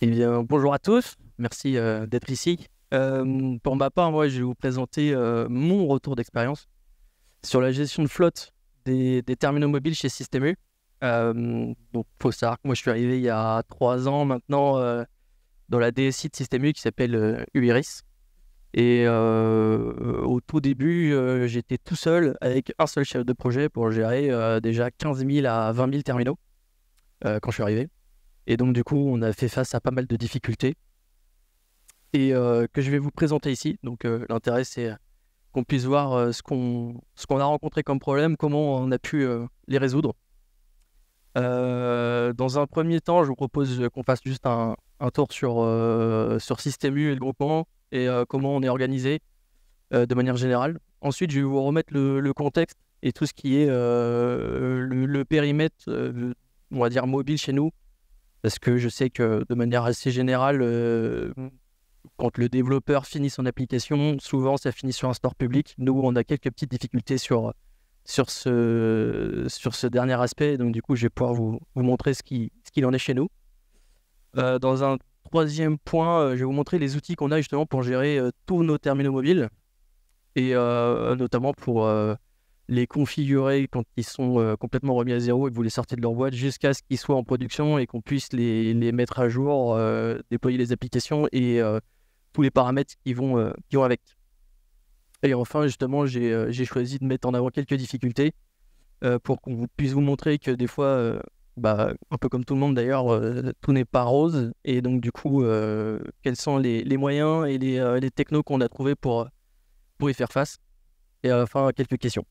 Eh bien, bonjour à tous, merci d'être ici. Pour ma part, moi, je vais vous présenter mon retour d'expérience sur la gestion de flotte des terminaux mobiles chez Système U. Donc, il faut savoir que moi, je suis arrivé il y a 3 ans maintenant dans la DSI de Système U qui s'appelle UIRIS. Et au tout début, j'étais tout seul avec un seul chef de projet pour gérer déjà 15 000 à 20 000 terminaux quand je suis arrivé. Et donc, du coup, on a fait face à pas mal de difficultés et que je vais vous présenter ici. Donc, l'intérêt, c'est qu'on puisse voir ce qu'on a rencontré comme problème, comment on a pu les résoudre. Dans un premier temps, je vous propose qu'on fasse juste un tour sur Système U et le groupement et comment on est organisé de manière générale. Ensuite, je vais vous remettre le contexte et tout ce qui est le périmètre, on va dire, mobile chez nous. Parce que je sais que de manière assez générale, quand le développeur finit son application, souvent ça finit sur un store public. Nous, on a quelques petites difficultés sur ce dernier aspect. Donc du coup, je vais pouvoir vous montrer ce qu'il en est chez nous. Dans un troisième point, je vais vous montrer les outils qu'on a justement pour gérer tous nos terminaux mobiles. Et notamment pour les configurer quand ils sont complètement remis à zéro et que vous les sortez de leur boîte jusqu'à ce qu'ils soient en production et qu'on puisse les mettre à jour, déployer les applications et tous les paramètres qui vont avec. Et enfin, justement, j'ai choisi de mettre en avant quelques difficultés pour qu'on puisse vous montrer que des fois, un peu comme tout le monde d'ailleurs, tout n'est pas rose. Et donc, du coup, quels sont les moyens et les technos qu'on a trouvés pour y faire face. Et à la fin, quelques questions.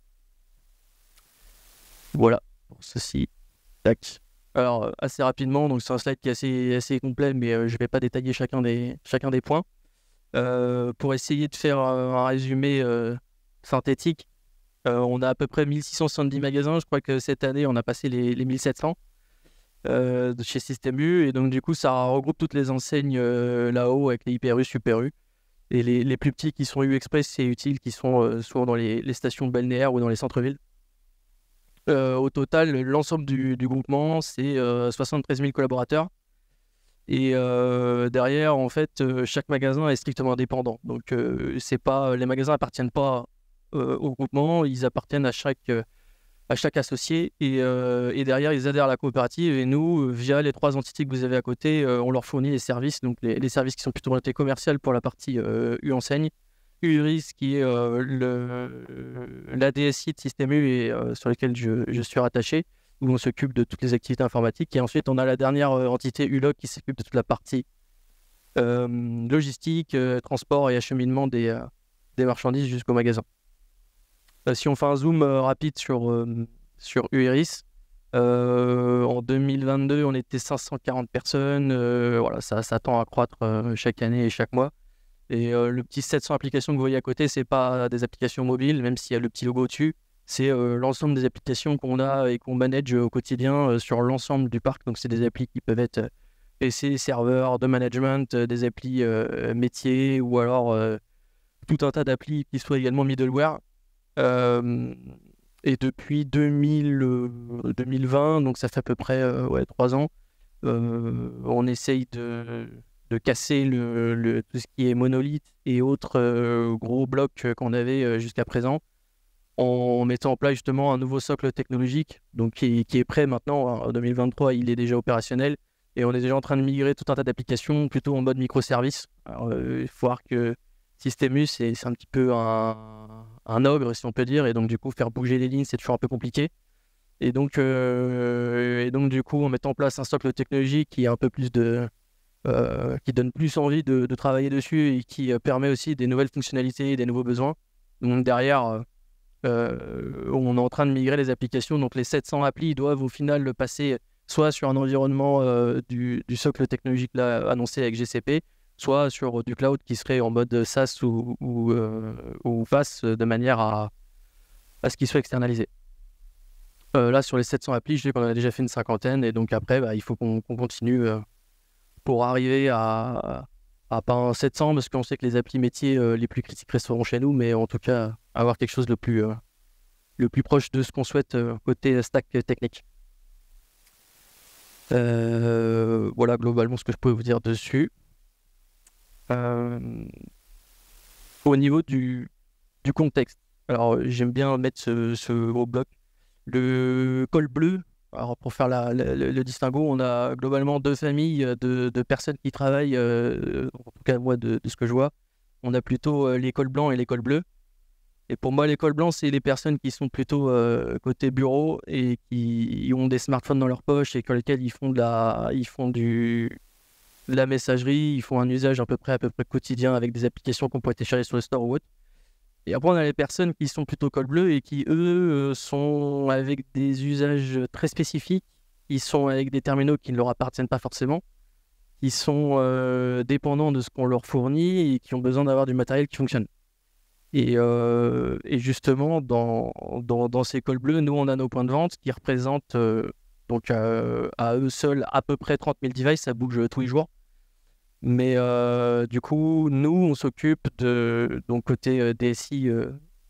Voilà, pour ceci. Tac. Alors, assez rapidement, donc c'est un slide qui est assez complet, mais je ne vais pas détailler chacun des points. Pour essayer de faire un résumé synthétique, on a à peu près 1670 magasins. Je crois que cette année, on a passé les 1700 de chez Système U. Et donc, du coup, ça regroupe toutes les enseignes là-haut avec les Hyper U, Super U. Et les plus petits qui sont U Express et Utile qui sont souvent dans les stations balnéaires ou dans les centres-villes. Au total, l'ensemble du groupement, c'est 73 000 collaborateurs. Et derrière, en fait, chaque magasin est strictement indépendant. Donc, les magasins n'appartiennent pas au groupement, ils appartiennent à chaque associé. Et derrière, ils adhèrent à la coopérative. Et nous, via les 3 entités que vous avez à côté, on leur fournit les services. Donc, les services qui sont plutôt orientés commercial pour la partie U-enseigne. URIS, qui est la DSI de Système U et sur lequel je suis rattaché, où on s'occupe de toutes les activités informatiques. Et ensuite, on a la dernière entité ULOC qui s'occupe de toute la partie logistique, transport et acheminement des marchandises jusqu'au magasin. Si on fait un zoom rapide sur URIS, en 2022, on était 540 personnes. Voilà, ça tend à croître chaque année et chaque mois. Et le petit 700 applications que vous voyez à côté, c'est pas des applications mobiles, même s'il y a le petit logo dessus. C'est l'ensemble des applications qu'on a et qu'on manage au quotidien sur l'ensemble du parc. Donc, c'est des applis qui peuvent être PC, serveurs, de management, des applis métiers ou alors tout un tas d'applis qui soient également middleware. Et depuis 2020, donc ça fait à peu près 3 ans, on essaye de casser tout ce qui est monolithe et autres gros blocs qu'on avait jusqu'à présent, en mettant en place justement un nouveau socle technologique donc qui est prêt maintenant. En 2023, il est déjà opérationnel et on est déjà en train de migrer tout un tas d'applications plutôt en mode microservice. Alors, il faut voir que Système U, c'est un petit peu un ogre, si on peut dire, et donc du coup, faire bouger les lignes, c'est toujours un peu compliqué. Et donc du coup, en mettant en place un socle technologique qui est un peu plus qui donne plus envie de travailler dessus et qui permet aussi des nouvelles fonctionnalités et des nouveaux besoins. Donc derrière, on est en train de migrer les applications. Donc les 700 applis doivent au final le passer soit sur un environnement du socle technologique là, annoncé avec GCP, soit sur du cloud qui serait en mode SaaS ou PaaS de manière à ce qu'il soit externalisé. Là, sur les 700 applis, je dis qu'on en a déjà fait une cinquantaine. Et donc après, il faut qu'on continue pour arriver à pas un 700, parce qu'on sait que les applis métiers les plus critiques resteront chez nous, mais en tout cas avoir quelque chose le plus proche de ce qu'on souhaite côté stack technique. Voilà globalement ce que je peux vous dire dessus. Au niveau du contexte, alors j'aime bien mettre ce gros bloc. Le col bleu, alors pour faire le distinguo, on a globalement deux familles de personnes qui travaillent, en tout cas moi de ce que je vois. On a plutôt les cols blancs et les cols bleus. Et pour moi, les cols blancs, c'est les personnes qui sont plutôt côté bureau et qui ont des smartphones dans leur poche et avec lesquels ils font de la messagerie, ils font un usage à peu près quotidien avec des applications qu'on pourrait télécharger sur le store ou autre. Et après, on a les personnes qui sont plutôt col bleu et qui, eux, sont avec des usages très spécifiques. Ils sont avec des terminaux qui ne leur appartiennent pas forcément. Ils sont dépendants de ce qu'on leur fournit et qui ont besoin d'avoir du matériel qui fonctionne. Et justement, dans ces cols bleus, nous, on a nos points de vente qui représentent donc à eux seuls à peu près 30 000 devices. Ça bouge tous les jours. Mais du coup, nous, on s'occupe donc côté DSI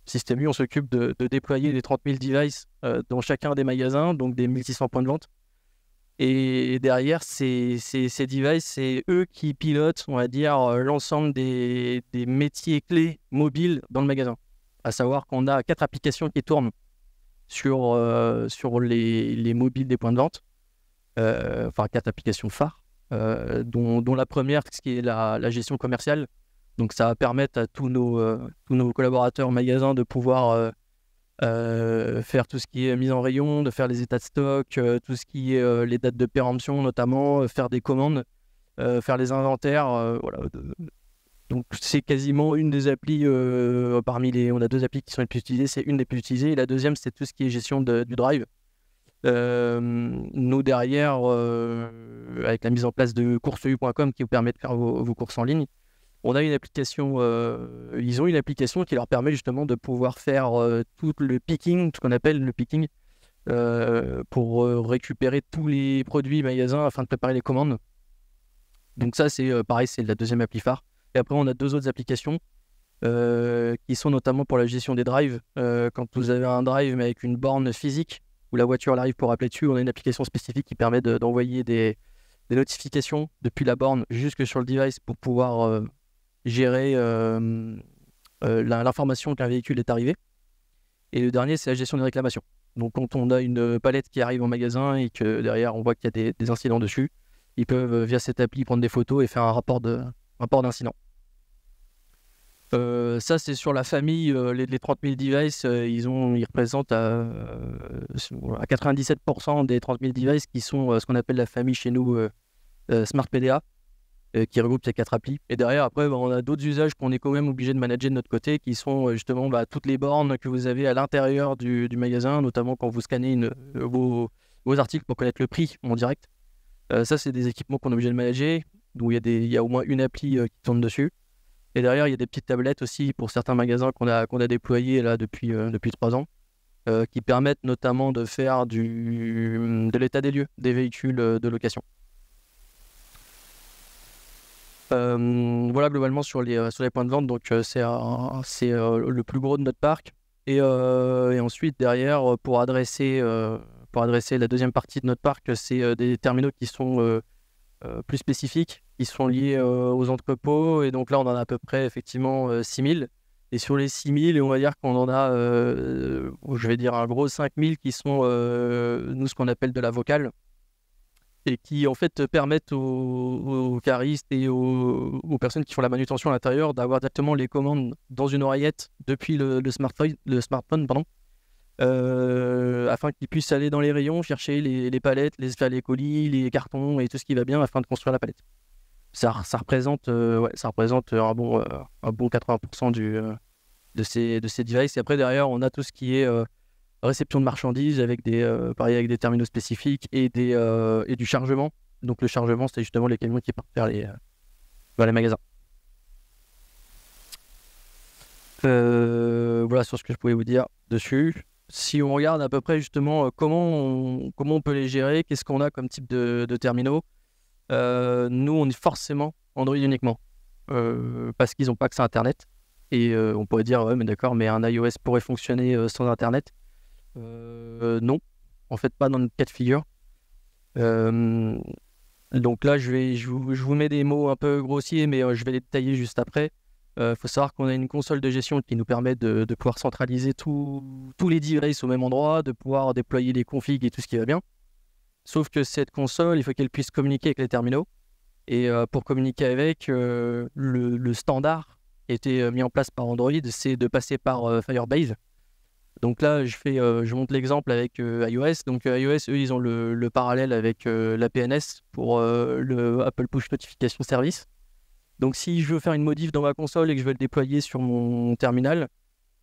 Système U, on s'occupe de déployer les 30 000 devices dans chacun des magasins, donc des 1600 points de vente. Et derrière, ces devices, c'est eux qui pilotent, on va dire, l'ensemble des métiers clés mobiles dans le magasin. À savoir qu'on a 4 applications qui tournent sur les mobiles des points de vente, enfin 4 applications phares. Dont la première, ce qui est la gestion commerciale. Donc ça va permettre à tous nos collaborateurs au magasin de pouvoir faire tout ce qui est mise en rayon, de faire les états de stock, tout ce qui est les dates de péremption notamment, faire des commandes, faire les inventaires. Voilà. Donc c'est quasiment une des applis on a 2 applis qui sont les plus utilisées, c'est une des plus utilisées. Et la deuxième, c'est tout ce qui est gestion du drive. Nous derrière, avec la mise en place de courseu.com qui vous permet de faire vos courses en ligne, on a une application, ils ont une application qui leur permet justement de pouvoir faire tout le picking, ce qu'on appelle le picking, pour récupérer tous les produits magasins afin de préparer les commandes. Donc ça c'est pareil, c'est la deuxième appli phare. Et après on a 2 autres applications qui sont notamment pour la gestion des drives. Quand vous avez un drive mais avec une borne physique, où la voiture elle arrive pour appeler dessus, on a une application spécifique qui permet d'envoyer des notifications depuis la borne jusque sur le device pour pouvoir gérer l'information qu'un véhicule est arrivé. Et le dernier, c'est la gestion des réclamations. Donc quand on a une palette qui arrive en magasin et que derrière on voit qu'il y a des incidents dessus, ils peuvent via cette appli prendre des photos et faire un rapport d'incident. Ça c'est sur la famille, les 30 000 devices, ils représentent à 97% des 30 000 devices qui sont ce qu'on appelle la famille chez nous Smart PDA, qui regroupe ces 4 applis. Et derrière après on a d'autres usages qu'on est quand même obligé de manager de notre côté, qui sont justement toutes les bornes que vous avez à l'intérieur du magasin, notamment quand vous scannez vos articles pour connaître le prix en direct. Ça c'est des équipements qu'on est obligé de manager, où il y a au moins une appli qui tourne dessus. Et derrière, il y a des petites tablettes aussi pour certains magasins qu'on a déployées là depuis 3 ans, qui permettent notamment de faire de l'état des lieux des véhicules de location. Voilà globalement sur les points de vente. Donc c'est le plus gros de notre parc. Et ensuite derrière, pour adresser la deuxième partie de notre parc, c'est des terminaux qui sont plus spécifiques, qui sont liés aux entrepôts. Et donc là, on en a à peu près effectivement 6000. Et sur les 6000, on va dire qu'on en a, je vais dire un gros 5000 qui sont, nous, ce qu'on appelle de la vocale. Et qui en fait permettent aux caristes et aux personnes qui font la manutention à l'intérieur d'avoir directement les commandes dans une oreillette depuis le smartphone, pardon. Afin qu'ils puissent aller dans les rayons, chercher les palettes, les colis, les cartons et tout ce qui va bien afin de construire la palette. Ça représente un bon 80% de ces devices. Et après derrière, on a tout ce qui est réception de marchandises avec pareil avec des terminaux spécifiques et du chargement. Donc le chargement, c'est justement les camions qui partent vers les magasins. Voilà sur ce que je pouvais vous dire dessus. Si on regarde à peu près justement comment on peut les gérer, qu'est-ce qu'on a comme type de terminaux, nous on est forcément Android uniquement, parce qu'ils n'ont pas accès à Internet. Et on pourrait dire ouais mais d'accord, mais un iOS pourrait fonctionner sans Internet. Non, en fait pas dans notre cas de figure. Donc là, je vous mets des mots un peu grossiers, mais je vais les détailler juste après. Faut savoir qu'on a une console de gestion qui nous permet de pouvoir centraliser tous les devices au même endroit, de pouvoir déployer les configs et tout ce qui va bien. Sauf que cette console, il faut qu'elle puisse communiquer avec les terminaux. Et pour communiquer avec, le standard qui a été mis en place par Android, c'est de passer par Firebase. Donc là, je montre l'exemple avec iOS. Donc iOS, eux, ils ont le parallèle avec l'APNS pour le Apple Push Notification Service. Donc si je veux faire une modif dans ma console et que je veux le déployer sur mon terminal,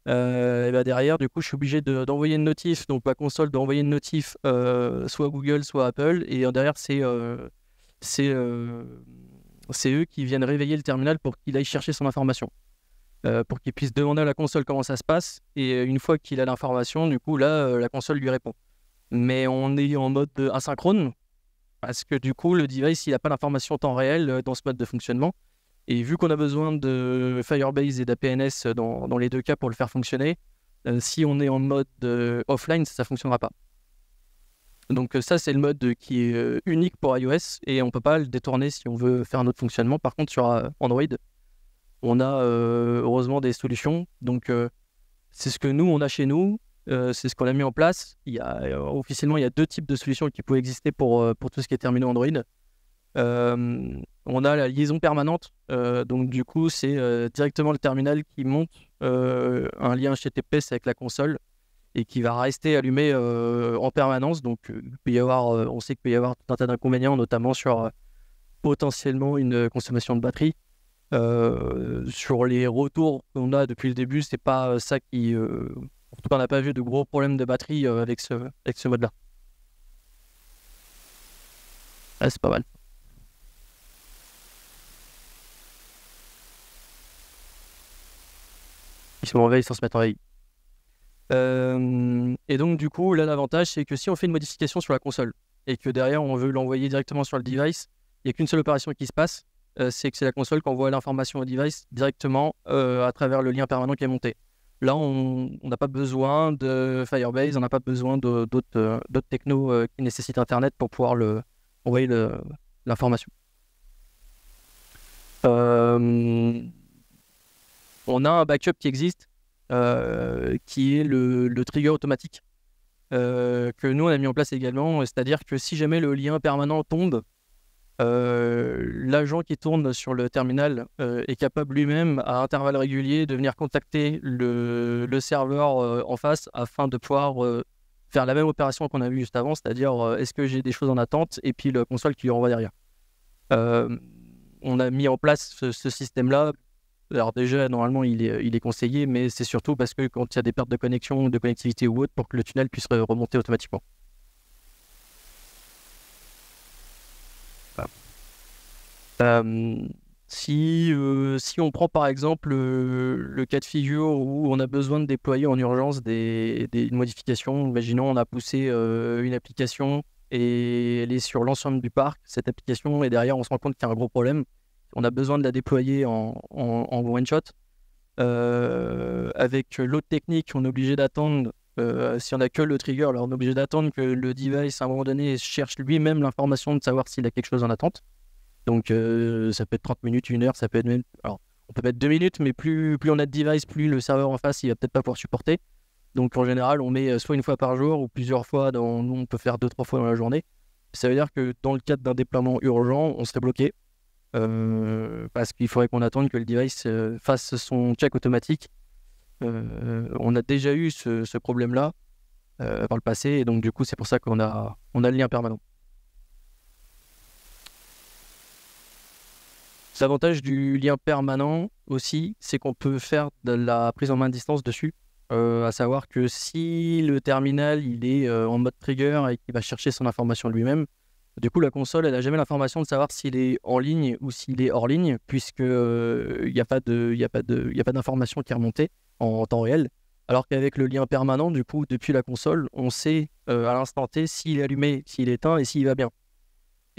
et ben derrière, du coup, je suis obligé d'envoyer une notif. Donc ma console doit envoyer une notif soit Google, soit Apple. Et derrière, c'est eux qui viennent réveiller le terminal pour qu'il aille chercher son information. Pour qu'il puisse demander à la console comment ça se passe. Et une fois qu'il a l'information, du coup, là, la console lui répond. Mais on est en mode asynchrone, parce que du coup, le device, il n'a pas l'information en temps réel dans ce mode de fonctionnement. Et vu qu'on a besoin de Firebase et d'APNS dans les deux cas pour le faire fonctionner, si on est en mode offline, ça ne fonctionnera pas. Donc ça, c'est le mode qui est unique pour iOS et on ne peut pas le détourner si on veut faire un autre fonctionnement. Par contre, sur Android, on a heureusement des solutions. Donc c'est ce que nous, on a chez nous. C'est ce qu'on a mis en place. Officiellement, il y a 2 types de solutions qui pouvaient exister pour tout ce qui est terminaux Android. On a la liaison permanente. Donc du coup, c'est directement le terminal qui monte un lien HTTPS avec la console et qui va rester allumé en permanence. Donc il peut y avoir, on sait qu'il peut y avoir tout un tas d'inconvénients, notamment sur potentiellement une consommation de batterie. Sur les retours qu'on a depuis le début, c'est pas ça qui... en tout cas, on n'a pas vu de gros problèmes de batterie avec ce mode-là. Ah, c'est pas mal. Ils se mettent en veille sans se mettre en veille. Et donc du coup, là, l'avantage, c'est que si on fait une modification sur la console et que derrière, on veut l'envoyer directement sur le device, il n'y a qu'une seule opération qui se passe, c'est que c'est la console qui envoie l'information au device directement à travers le lien permanent qui est monté. Là, on n'a pas besoin de Firebase, on n'a pas besoin d'autres technos qui nécessitent Internet pour pouvoir envoyer l'information. On a un backup qui existe, qui est le trigger automatique, que nous, on a mis en place également. C'est-à-dire que si jamais le lien permanent tombe, l'agent qui tourne sur le terminal est capable lui-même, à intervalles réguliers, de venir contacter le serveur en face afin de pouvoir faire la même opération qu'on a vue juste avant, c'est-à-dire est-ce que j'ai des choses en attente, et puis le console qui lui renvoie derrière. On a mis en place ce système-là. Alors déjà, normalement, il est conseillé, mais c'est surtout parce que quand il y a des pertes de connexion, de connectivité ou autre, pour que le tunnel puisse remonter automatiquement. Si on prend par exemple le cas de figure où on a besoin de déployer en urgence des modifications, imaginons on a poussé une application et elle est sur l'ensemble du parc, cette application, et derrière on se rend compte qu'il y a un gros problème, on a besoin de la déployer en one shot. Avec l'autre technique, on est obligé d'attendre, si on n'a que le trigger, alors on est obligé d'attendre que le device à un moment donné cherche lui-même l'information de savoir s'il a quelque chose en attente. Donc ça peut être 30 minutes, 1 heure, ça peut être même... Alors, on peut mettre 2 minutes, mais plus on a de device, plus le serveur en face, il va peut-être pas pouvoir supporter. Donc en général, on met soit une fois par jour ou plusieurs fois, nous on peut faire 2-3 fois dans la journée. Ça veut dire que dans le cadre d'un déploiement urgent, on serait bloqué. Parce qu'il faudrait qu'on attende que le device fasse son check automatique. On a déjà eu ce problème-là par le passé, et donc du coup c'est pour ça qu'on a le lien permanent. L'avantage du lien permanent aussi, c'est qu'on peut faire de la prise en main à distance dessus. À savoir que si le terminal il est en mode trigger et qu'il va chercher son information lui-même, du coup la console elle n'a jamais l'information de savoir s'il est en ligne ou s'il est hors ligne, puisque il n'y a pas d'information qui est remontée en temps réel. Alors qu'avec le lien permanent, du coup depuis la console, on sait à l'instant T s'il est allumé, s'il est éteint et s'il va bien.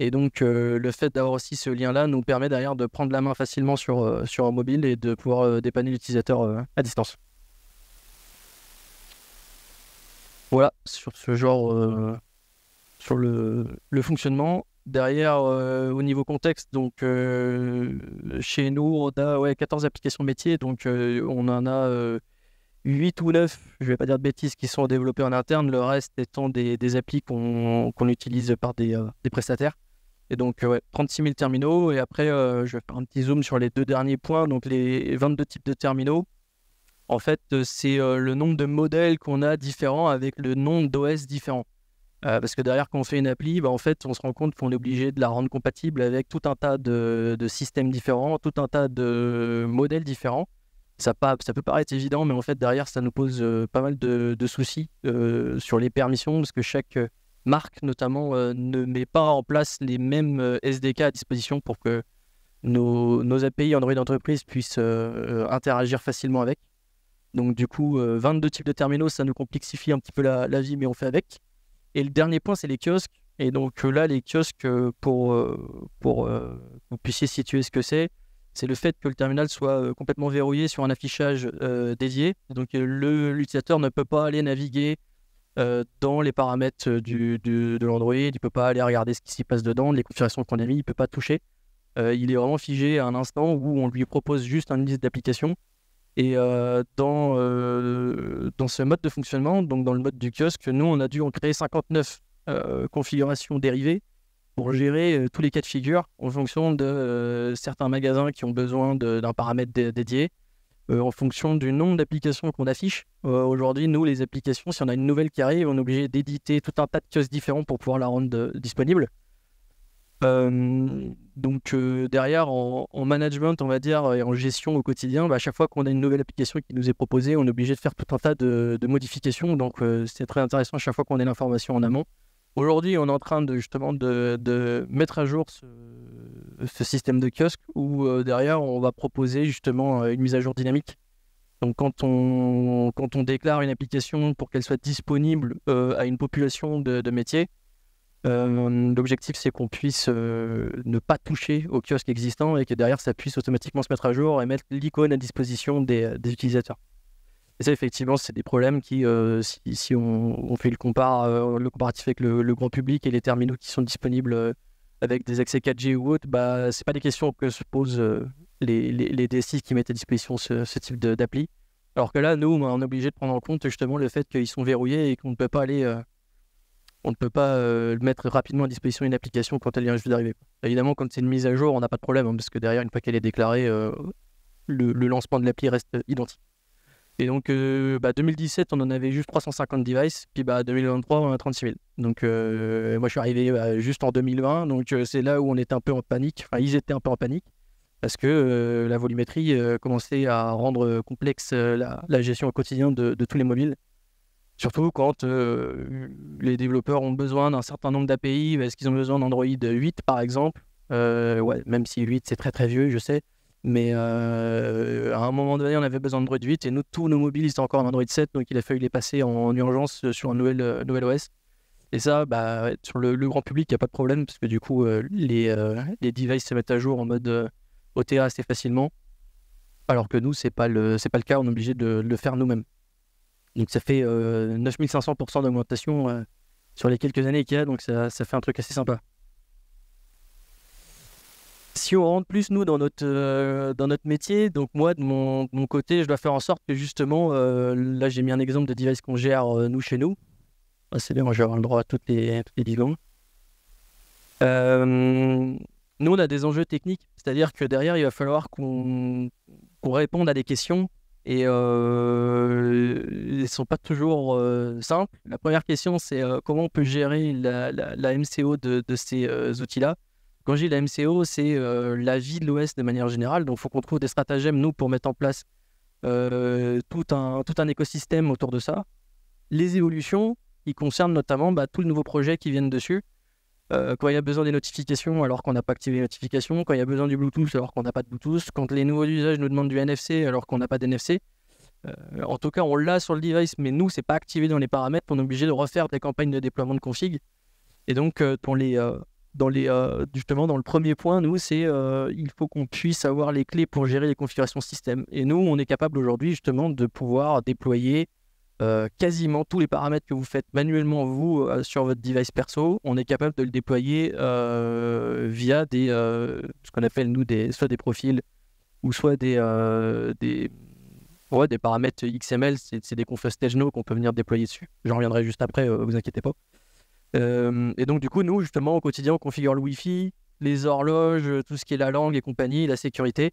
Et donc, le fait d'avoir aussi ce lien-là nous permet derrière de prendre la main facilement sur un mobile et de pouvoir dépanner l'utilisateur à distance. Voilà, sur ce genre sur le fonctionnement. Derrière, au niveau contexte, donc chez nous, on a 14 applications métiers, donc on en a 8 ou 9, je vais pas dire de bêtises, qui sont développées en interne, le reste étant des applis qu'on utilise par des prestataires. Et donc 36 000 terminaux, et après je vais faire un petit zoom sur les 2 derniers points, donc les 22 types de terminaux. En fait, c'est le nombre de modèles qu'on a différents avec le nombre d'OS différents. Parce que derrière, quand on fait une appli, en fait, on se rend compte qu'on est obligé de la rendre compatible avec tout un tas de systèmes différents, tout un tas de modèles différents. Ça peut paraître évident, mais en fait, derrière, ça nous pose pas mal de soucis sur les permissions, parce que chaque marque, notamment, ne met pas en place les mêmes SDK à disposition pour que nos API Android Enterprise puissent interagir facilement avec. Donc, du coup, 22 types de terminaux, ça nous complexifie un petit peu la vie, mais on fait avec. Et le dernier point, c'est les kiosques. Et donc là, les kiosques, pour que vous puissiez situer ce que c'est le fait que le terminal soit complètement verrouillé sur un affichage dédié. Donc l'utilisateur ne peut pas aller naviguer dans les paramètres de l'Android, il ne peut pas aller regarder ce qui s'y passe dedans, les configurations qu'on a mis, il ne peut pas toucher. Il est vraiment figé à un instant où on lui propose juste une liste d'applications. Et dans ce mode de fonctionnement, donc dans le mode du kiosque, nous, on a dû en créer 59 configurations dérivées pour gérer tous les cas de figure en fonction de certains magasins qui ont besoin d'un paramètre dédié, en fonction du nombre d'applications qu'on affiche. Aujourd'hui, nous, les applications, si on a une nouvelle qui arrive, on est obligé d'éditer tout un tas de kiosques différents pour pouvoir la rendre disponible. Donc derrière, en management, on va dire, et en gestion au quotidien, à chaque fois qu'on a une nouvelle application qui nous est proposée, on est obligé de faire tout un tas de modifications. Donc c'est très intéressant à chaque fois qu'on a l'information en amont. Aujourd'hui, on est en train de mettre à jour ce système de kiosque où derrière, on va proposer justement une mise à jour dynamique. Donc quand on déclare une application pour qu'elle soit disponible à une population de métiers, l'objectif, c'est qu'on puisse ne pas toucher au kiosque existant et que derrière, ça puisse automatiquement se mettre à jour et mettre l'icône à disposition des utilisateurs. Et ça, effectivement, c'est des problèmes qui, si on fait le comparatif avec le grand public et les terminaux qui sont disponibles avec des accès 4G ou autres, c'est pas des questions que se posent les DSI qui mettent à disposition ce type d'appli. Alors que là, nous, on est obligé de prendre en compte justement le fait qu'ils sont verrouillés et qu'on ne peut pas aller... on ne peut pas mettre rapidement à disposition une application quand elle vient juste d'arriver. Évidemment, quand c'est une mise à jour, on n'a pas de problème, parce que derrière, une fois qu'elle est déclarée, le lancement de l'appli reste identique. Et donc, 2017, on en avait juste 350 devices, puis 2023, on en a 36 000. Donc, moi, je suis arrivé juste en 2020, donc c'est là où on était un peu en panique, enfin, ils étaient un peu en panique, parce que la volumétrie commençait à rendre complexe la gestion au quotidien de tous les mobiles. Surtout quand les développeurs ont besoin d'un certain nombre d'API, parce qu'ils ont besoin d'Android 8 par exemple. Même si 8 c'est très très vieux, je sais. Mais à un moment donné, on avait besoin d'Android 8 et tous nos mobiles étaient encore en Android 7, donc il a fallu les passer en urgence sur un nouvel OS. Et ça, sur le grand public, il n'y a pas de problème, parce que du coup, les devices se mettent à jour en mode OTA assez facilement. Alors que nous, c'est pas le cas, on est obligé de le faire nous-mêmes. Donc ça fait 9500% d'augmentation sur les quelques années qu'il y a, donc ça fait un truc assez sympa. Si on rentre plus, nous, dans notre métier, donc moi, de mon côté, je dois faire en sorte que justement, là j'ai mis un exemple de device qu'on gère nous chez nous. C'est bien, moi j'ai le droit à toutes les 10 secondes. Nous, on a des enjeux techniques, c'est-à-dire que derrière, il va falloir qu'on réponde à des questions. Et ils ne sont pas toujours simples. La première question, c'est comment on peut gérer la MCO de ces outils-là. Quand je dis la MCO, c'est la vie de l'OS de manière générale. Donc, il faut qu'on trouve des stratagèmes, nous, pour mettre en place tout un écosystème autour de ça. Les évolutions, qui concernent notamment tous les nouveaux projets qui viennent dessus. Quand il y a besoin des notifications alors qu'on n'a pas activé les notifications, quand il y a besoin du Bluetooth alors qu'on n'a pas de Bluetooth, quand les nouveaux usages nous demandent du NFC alors qu'on n'a pas d'NFC. En tout cas, on l'a sur le device, mais nous, c'est pas activé dans les paramètres, on est obligé de refaire des campagnes de déploiement de config. Et donc, justement, dans le premier point, nous, c'est il faut qu'on puisse avoir les clés pour gérer les configurations système. Et nous, on est capable aujourd'hui, justement, de pouvoir déployer quasiment tous les paramètres que vous faites manuellement vous sur votre device perso, on est capable de le déployer via ce qu'on appelle nous soit des profils ou soit des paramètres XML, c'est des confs StageNo qu'on peut venir déployer dessus. J'en reviendrai juste après, vous inquiétez pas. Et donc du coup, nous justement au quotidien, on configure le Wi-Fi, les horloges, tout ce qui est la langue et compagnie, la sécurité,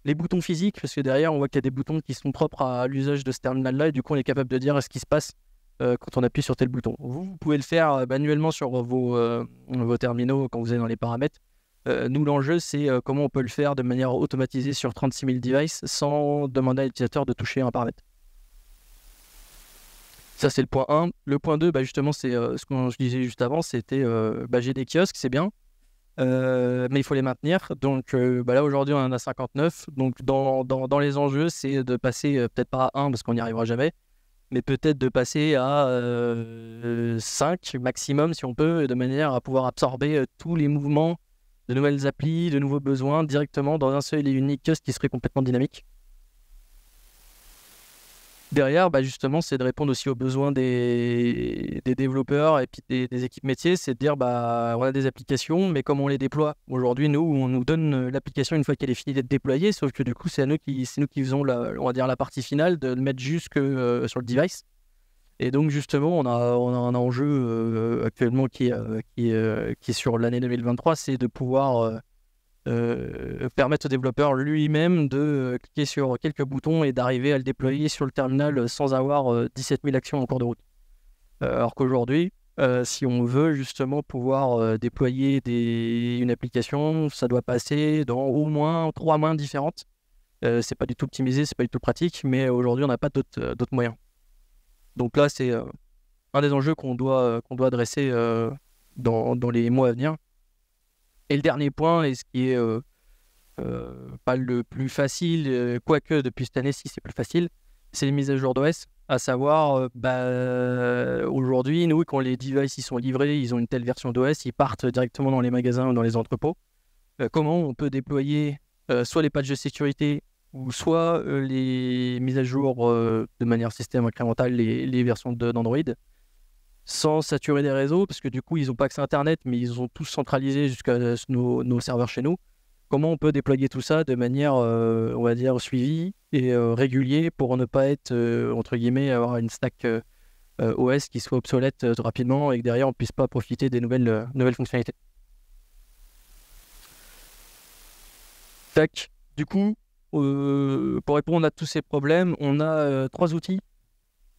les boutons physiques, parce que derrière on voit qu'il y a des boutons qui sont propres à l'usage de ce terminal-là, et du coup on est capable de dire ce qui se passe quand on appuie sur tel bouton. Vous pouvez le faire manuellement sur vos terminaux quand vous êtes dans les paramètres. Nous, l'enjeu, c'est comment on peut le faire de manière automatisée sur 36 000 devices sans demander à l'utilisateur de toucher un paramètre. Ça, c'est le point 1. Le point 2, justement, c'est ce que je disais juste avant, c'était j'ai des kiosques, c'est bien, mais il faut les maintenir. Donc là, aujourd'hui, on en a 59. Donc, dans les enjeux, c'est de passer, peut-être pas à 1, parce qu'on n'y arrivera jamais, mais peut-être de passer à 5 maximum, si on peut, de manière à pouvoir absorber tous les mouvements de nouvelles applis, de nouveaux besoins directement dans un seul et unique kiosque qui serait complètement dynamique. Derrière, justement, c'est de répondre aussi aux besoins des développeurs et puis des équipes métiers. C'est de dire, on a des applications, mais comment on les déploie? Aujourd'hui, nous, on nous donne l'application une fois qu'elle est finie d'être déployée, sauf que du coup, c'est nous qui faisons on va dire la partie finale, de le mettre jusque sur le device. Et donc, justement, on a un enjeu actuellement qui est sur l'année 2023, c'est de pouvoir permettre au développeur lui-même de cliquer sur quelques boutons et d'arriver à le déployer sur le terminal sans avoir 17 000 actions en cours de route. Alors qu'aujourd'hui, si on veut justement pouvoir déployer une application, ça doit passer dans au moins 3 mains différentes. C'est pas du tout optimisé, c'est pas du tout pratique, mais aujourd'hui, on n'a pas d'autres moyens. Donc là, c'est un des enjeux qu'on doit adresser dans les mois à venir. Et le dernier point, et ce qui est pas le plus facile, quoique depuis cette année-ci c'est plus facile, c'est les mises à jour d'OS. À savoir, aujourd'hui, nous, quand les devices ils sont livrés, ils ont une telle version d'OS, ils partent directement dans les magasins ou dans les entrepôts. Comment on peut déployer soit les patchs de sécurité ou soit les mises à jour de manière système incrémentale, les versions d'Android, sans saturer les réseaux, parce que du coup, ils n'ont pas accès à Internet, mais ils ont tous centralisé jusqu'à nos serveurs chez nous. Comment on peut déployer tout ça de manière, on va dire, suivie et régulier pour ne pas être, entre guillemets, avoir une stack OS qui soit obsolète rapidement et que derrière, on ne puisse pas profiter des nouvelles fonctionnalités. Tac. Du coup, pour répondre à tous ces problèmes, on a 3 outils,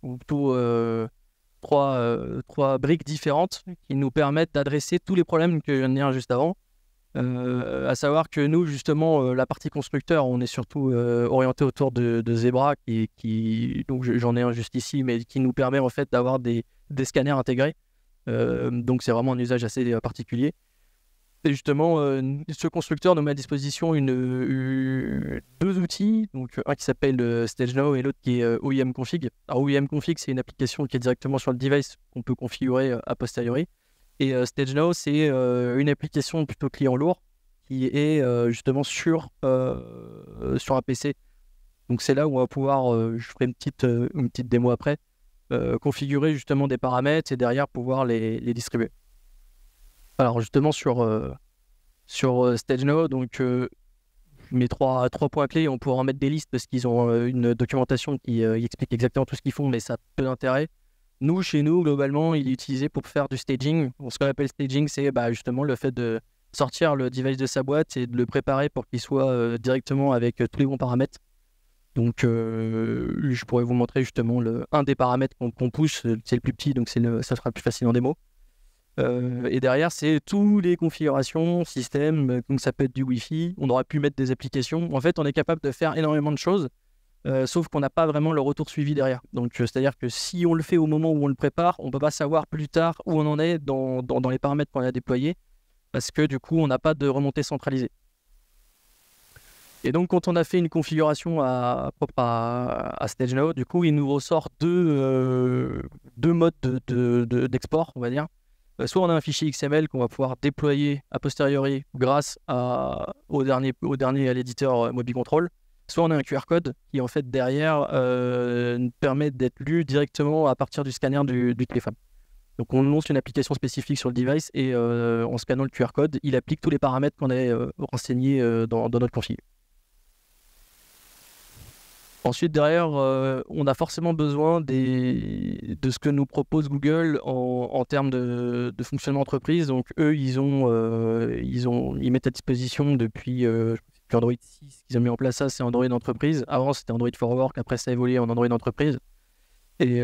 ou plutôt 3 briques différentes qui nous permettent d'adresser tous les problèmes que je viens de dire juste avant. À savoir que nous, justement, la partie constructeur, on est surtout orienté autour de Zebra, donc j'en ai un juste ici, mais qui nous permet en fait d'avoir des scanners intégrés. Donc c'est vraiment un usage assez particulier. Et justement, ce constructeur nous met à disposition 2 outils, donc un qui s'appelle StageNow et l'autre qui est OEM Config. Alors OEM Config, c'est une application qui est directement sur le device qu'on peut configurer a posteriori. Et StageNow, c'est une application plutôt client lourd qui est justement sur un PC. Donc c'est là où on va pouvoir, je ferai une petite démo après, configurer justement des paramètres et derrière pouvoir les distribuer. Alors justement sur StageNow, donc mes 3 points clés, on pourra en mettre des listes parce qu'ils ont une documentation qui explique exactement tout ce qu'ils font, mais ça a peu d'intérêt. Nous, chez nous, globalement, il est utilisé pour faire du staging. Ce qu'on appelle staging, c'est justement le fait de sortir le device de sa boîte et de le préparer pour qu'il soit directement avec tous les bons paramètres. Donc, je pourrais vous montrer justement un des paramètres qu'on pousse, c'est le plus petit, donc ça sera le plus facile en démo. Et derrière, c'est toutes les configurations, système, donc ça peut être du Wi-Fi, on aurait pu mettre des applications. En fait, on est capable de faire énormément de choses, sauf qu'on n'a pas vraiment le retour suivi derrière. Donc, c'est-à-dire que si on le fait au moment où on le prépare, on ne peut pas savoir plus tard où on en est dans les paramètres qu'on a déployés, parce que du coup, on n'a pas de remontée centralisée. Et donc, quand on a fait une configuration propre à StageNow, du coup, il nous ressort deux modes d'export, on va dire. Soit on a un fichier XML qu'on va pouvoir déployer a posteriori grâce au dernier à l'éditeur MobiControl, soit on a un QR code qui en fait derrière permet d'être lu directement à partir du scanner du téléphone. Donc on lance une application spécifique sur le device et en scannant le QR code, il applique tous les paramètres qu'on avait renseignés dans notre config. Ensuite, derrière, on a forcément besoin de ce que nous propose Google en termes de fonctionnement entreprise. Donc eux, ils mettent à disposition depuis Android 6 qu'ils ont mis en place, ça c'est Android entreprise. Avant c'était Android for Work, après ça a évolué en Android entreprise. Et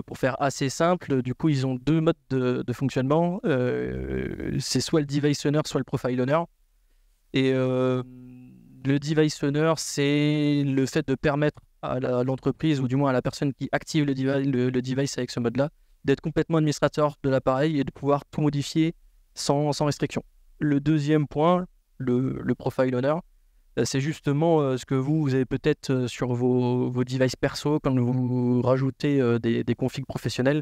pour faire assez simple, du coup, ils ont deux modes de fonctionnement. C'est soit le device owner, soit le profile owner. Et le device owner, c'est le fait de permettre à l'entreprise, ou du moins à la personne qui active le device avec ce mode-là, d'être complètement administrateur de l'appareil et de pouvoir tout modifier sans restriction. Le deuxième point, le profile owner, c'est justement ce que vous avez peut-être sur vos devices perso quand vous rajoutez des configs professionnels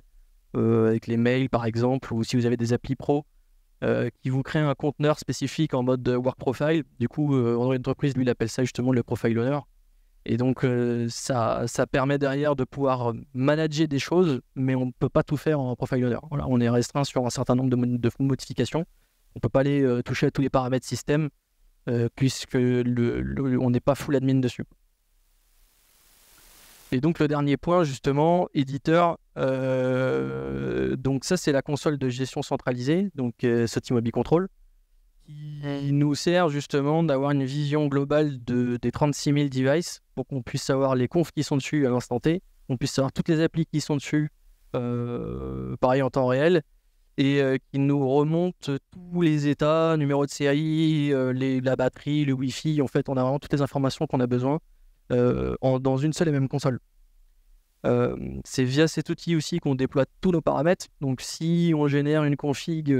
avec les mails par exemple, ou si vous avez des applis pro qui vous créent un conteneur spécifique en mode work profile. Du coup, Android Entreprise, lui, il appelle ça justement le profile owner. Et donc, ça permet derrière de pouvoir manager des choses, mais on ne peut pas tout faire en profile owner. Voilà, on est restreint sur un certain nombre de modifications. On ne peut pas aller toucher à tous les paramètres système. Puisque on n'est pas full admin dessus. Et donc le dernier point justement, éditeur, donc ça c'est la console de gestion centralisée, donc SOTI Mobicontrol, qui nous sert justement d'avoir une vision globale des 36 000 devices pour qu'on puisse savoir les confs qui sont dessus à l'instant T, qu'on puisse savoir toutes les applis qui sont dessus, pareil en temps réel, et qui nous remonte tous les états, numéro de série, la batterie, le Wi-Fi. En fait, on a vraiment toutes les informations qu'on a besoin dans une seule et même console. C'est via cet outil aussi qu'on déploie tous nos paramètres. Donc, si on génère une config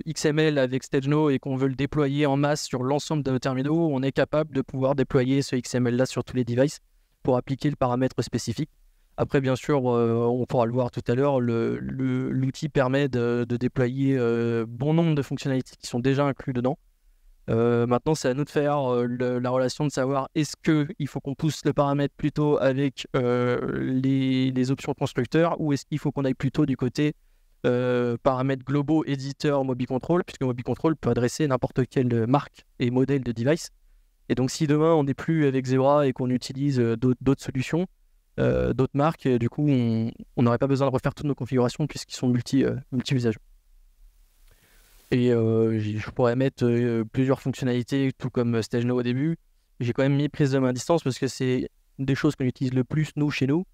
XML avec StageNo et qu'on veut le déployer en masse sur l'ensemble de nos terminaux, on est capable de pouvoir déployer ce XML-là sur tous les devices pour appliquer le paramètre spécifique. Après, bien sûr, on pourra le voir tout à l'heure, l'outil permet de déployer bon nombre de fonctionnalités qui sont déjà inclus dedans. Maintenant, c'est à nous de faire la relation de savoir est-ce qu'il faut qu'on pousse le paramètre plutôt avec les options constructeurs ou est-ce qu'il faut qu'on aille plutôt du côté paramètres globaux éditeur Mobicontrol, puisque Mobicontrol peut adresser n'importe quelle marque et modèle de device. Et donc, si demain on n'est plus avec Zebra et qu'on utilise d'autres solutions, d'autres marques, du coup on n'aurait pas besoin de refaire toutes nos configurations puisqu'ils sont multi-usages. Et je pourrais mettre plusieurs fonctionnalités, tout comme StageNo au début. J'ai quand même mis prise de main à distance parce que c'est des choses qu'on utilise le plus nous chez nous.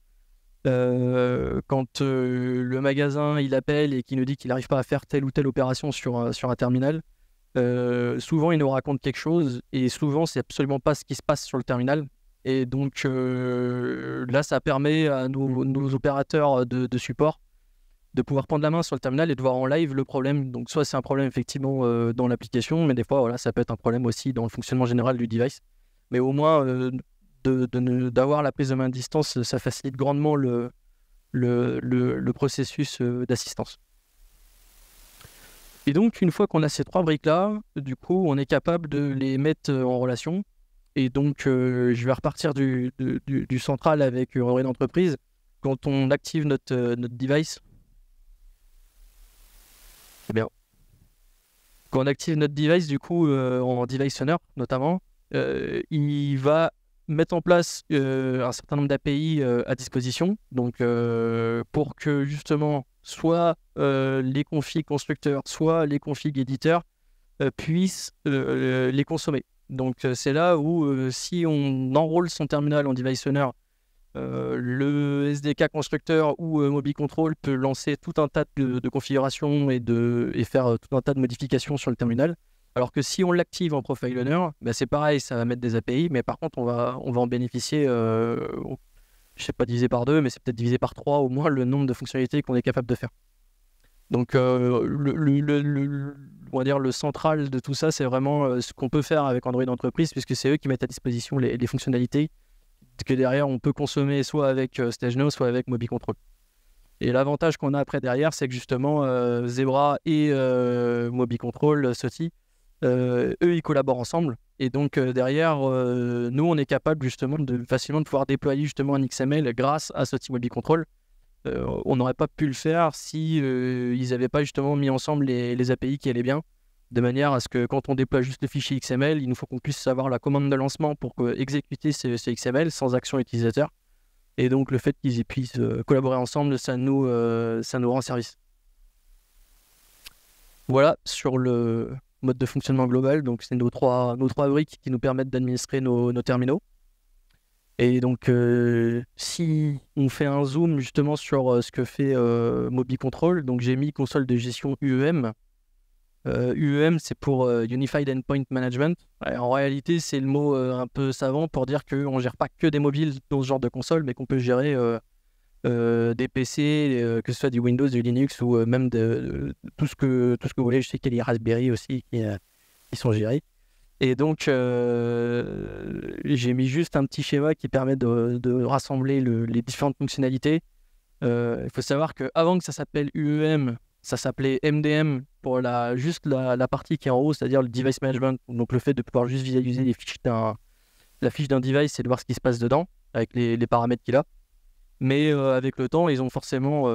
Quand le magasin il appelle et qu'il nous dit qu'il n'arrive pas à faire telle ou telle opération sur un terminal, souvent il nous raconte quelque chose et souvent c'est absolument pas ce qui se passe sur le terminal. Et donc là, ça permet à nos opérateurs de support de pouvoir prendre la main sur le terminal et de voir en live le problème. Donc soit c'est un problème effectivement dans l'application, mais des fois voilà, ça peut être un problème aussi dans le fonctionnement général du device. Mais au moins d'avoir la prise de main à distance, ça facilite grandement le processus d'assistance. Et donc une fois qu'on a ces trois briques-là, du coup on est capable de les mettre en relation. Et donc, je vais repartir du central avec Android Entreprise. Quand on active notre device, eh bien, quand on active notre device, du coup, en device owner notamment, il va mettre en place un certain nombre d'API à disposition. Donc, pour que justement, soit les configs constructeurs, soit les configs éditeurs puissent les consommer. Donc c'est là où si on enrôle son terminal en device owner, le SDK constructeur ou Mobicontrol peut lancer tout un tas de configurations et faire tout un tas de modifications sur le terminal. Alors que si on l'active en profile owner, bah c'est pareil, ça va mettre des API, mais par contre on va en bénéficier, je ne sais pas divisé par 2, mais c'est peut-être divisé par 3 au moins le nombre de fonctionnalités qu'on est capable de faire. Donc on va dire le central de tout ça, c'est vraiment ce qu'on peut faire avec Android Entreprise, puisque c'est eux qui mettent à disposition les fonctionnalités que derrière on peut consommer soit avec StageNo, soit avec Mobicontrol. Et l'avantage qu'on a après derrière, c'est que justement Zebra et Mobicontrol, SOTI, eux ils collaborent ensemble Et donc derrière, nous, on est capable justement de facilement de pouvoir déployer justement un XML grâce à ce TeamWebby Control. On n'aurait pas pu le faire si ils n'avaient pas justement mis ensemble les API qui allaient bien, de manière à ce que quand on déploie juste le fichier XML, il nous faut qu'on puisse savoir la commande de lancement pour exécuter ce XML sans action utilisateur. Et donc le fait qu'ils puissent collaborer ensemble, ça nous rend service. Voilà sur le mode de fonctionnement global. Donc c'est nos trois briques qui nous permettent d'administrer nos terminaux. Et donc si on fait un zoom justement sur ce que fait Moby Control, donc j'ai mis console de gestion UEM. UEM, c'est pour Unified Endpoint Management. En réalité, c'est le mot un peu savant pour dire qu'on ne gère pas que des mobiles dans ce genre de console, mais qu'on peut gérer des PC, que ce soit du Windows, du Linux ou même de tout ce que vous voulez. Je sais qu'il y a les Raspberry aussi qui sont gérés. Et donc, j'ai mis juste un petit schéma qui permet de rassembler les différentes fonctionnalités. Il faut savoir qu'avant que ça s'appelle UEM, ça s'appelait MDM pour juste la partie qui est en haut, c'est-à-dire le device management. Donc le fait de pouvoir juste visualiser la fiche d'un device et de voir ce qui se passe dedans avec les paramètres qu'il a. Mais avec le temps, ils ont forcément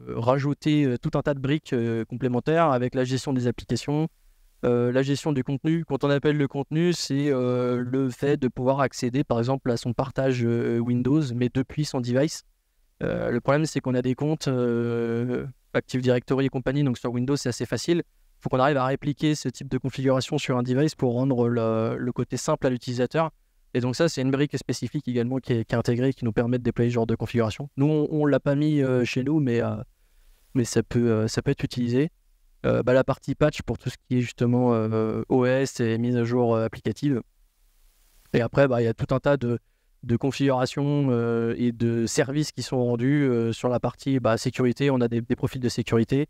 rajouté tout un tas de briques complémentaires avec la gestion des applications, la gestion du contenu. Quand on appelle le contenu, c'est le fait de pouvoir accéder par exemple à son partage Windows, mais depuis son device. Le problème, c'est qu'on a des comptes Active Directory et compagnie, donc sur Windows, c'est assez facile. Il faut qu'on arrive à répliquer ce type de configuration sur un device pour rendre le côté simple à l'utilisateur. Et donc ça, c'est une brique spécifique également qui est intégrée, qui nous permet de déployer ce genre de configuration. Nous, on ne l'a pas mis chez nous, mais ça peut être utilisé. La partie patch pour tout ce qui est justement OS et mise à jour applicative. Et après, il y a tout un tas de configurations et de services qui sont rendus sur la partie sécurité. On a des profils de sécurité.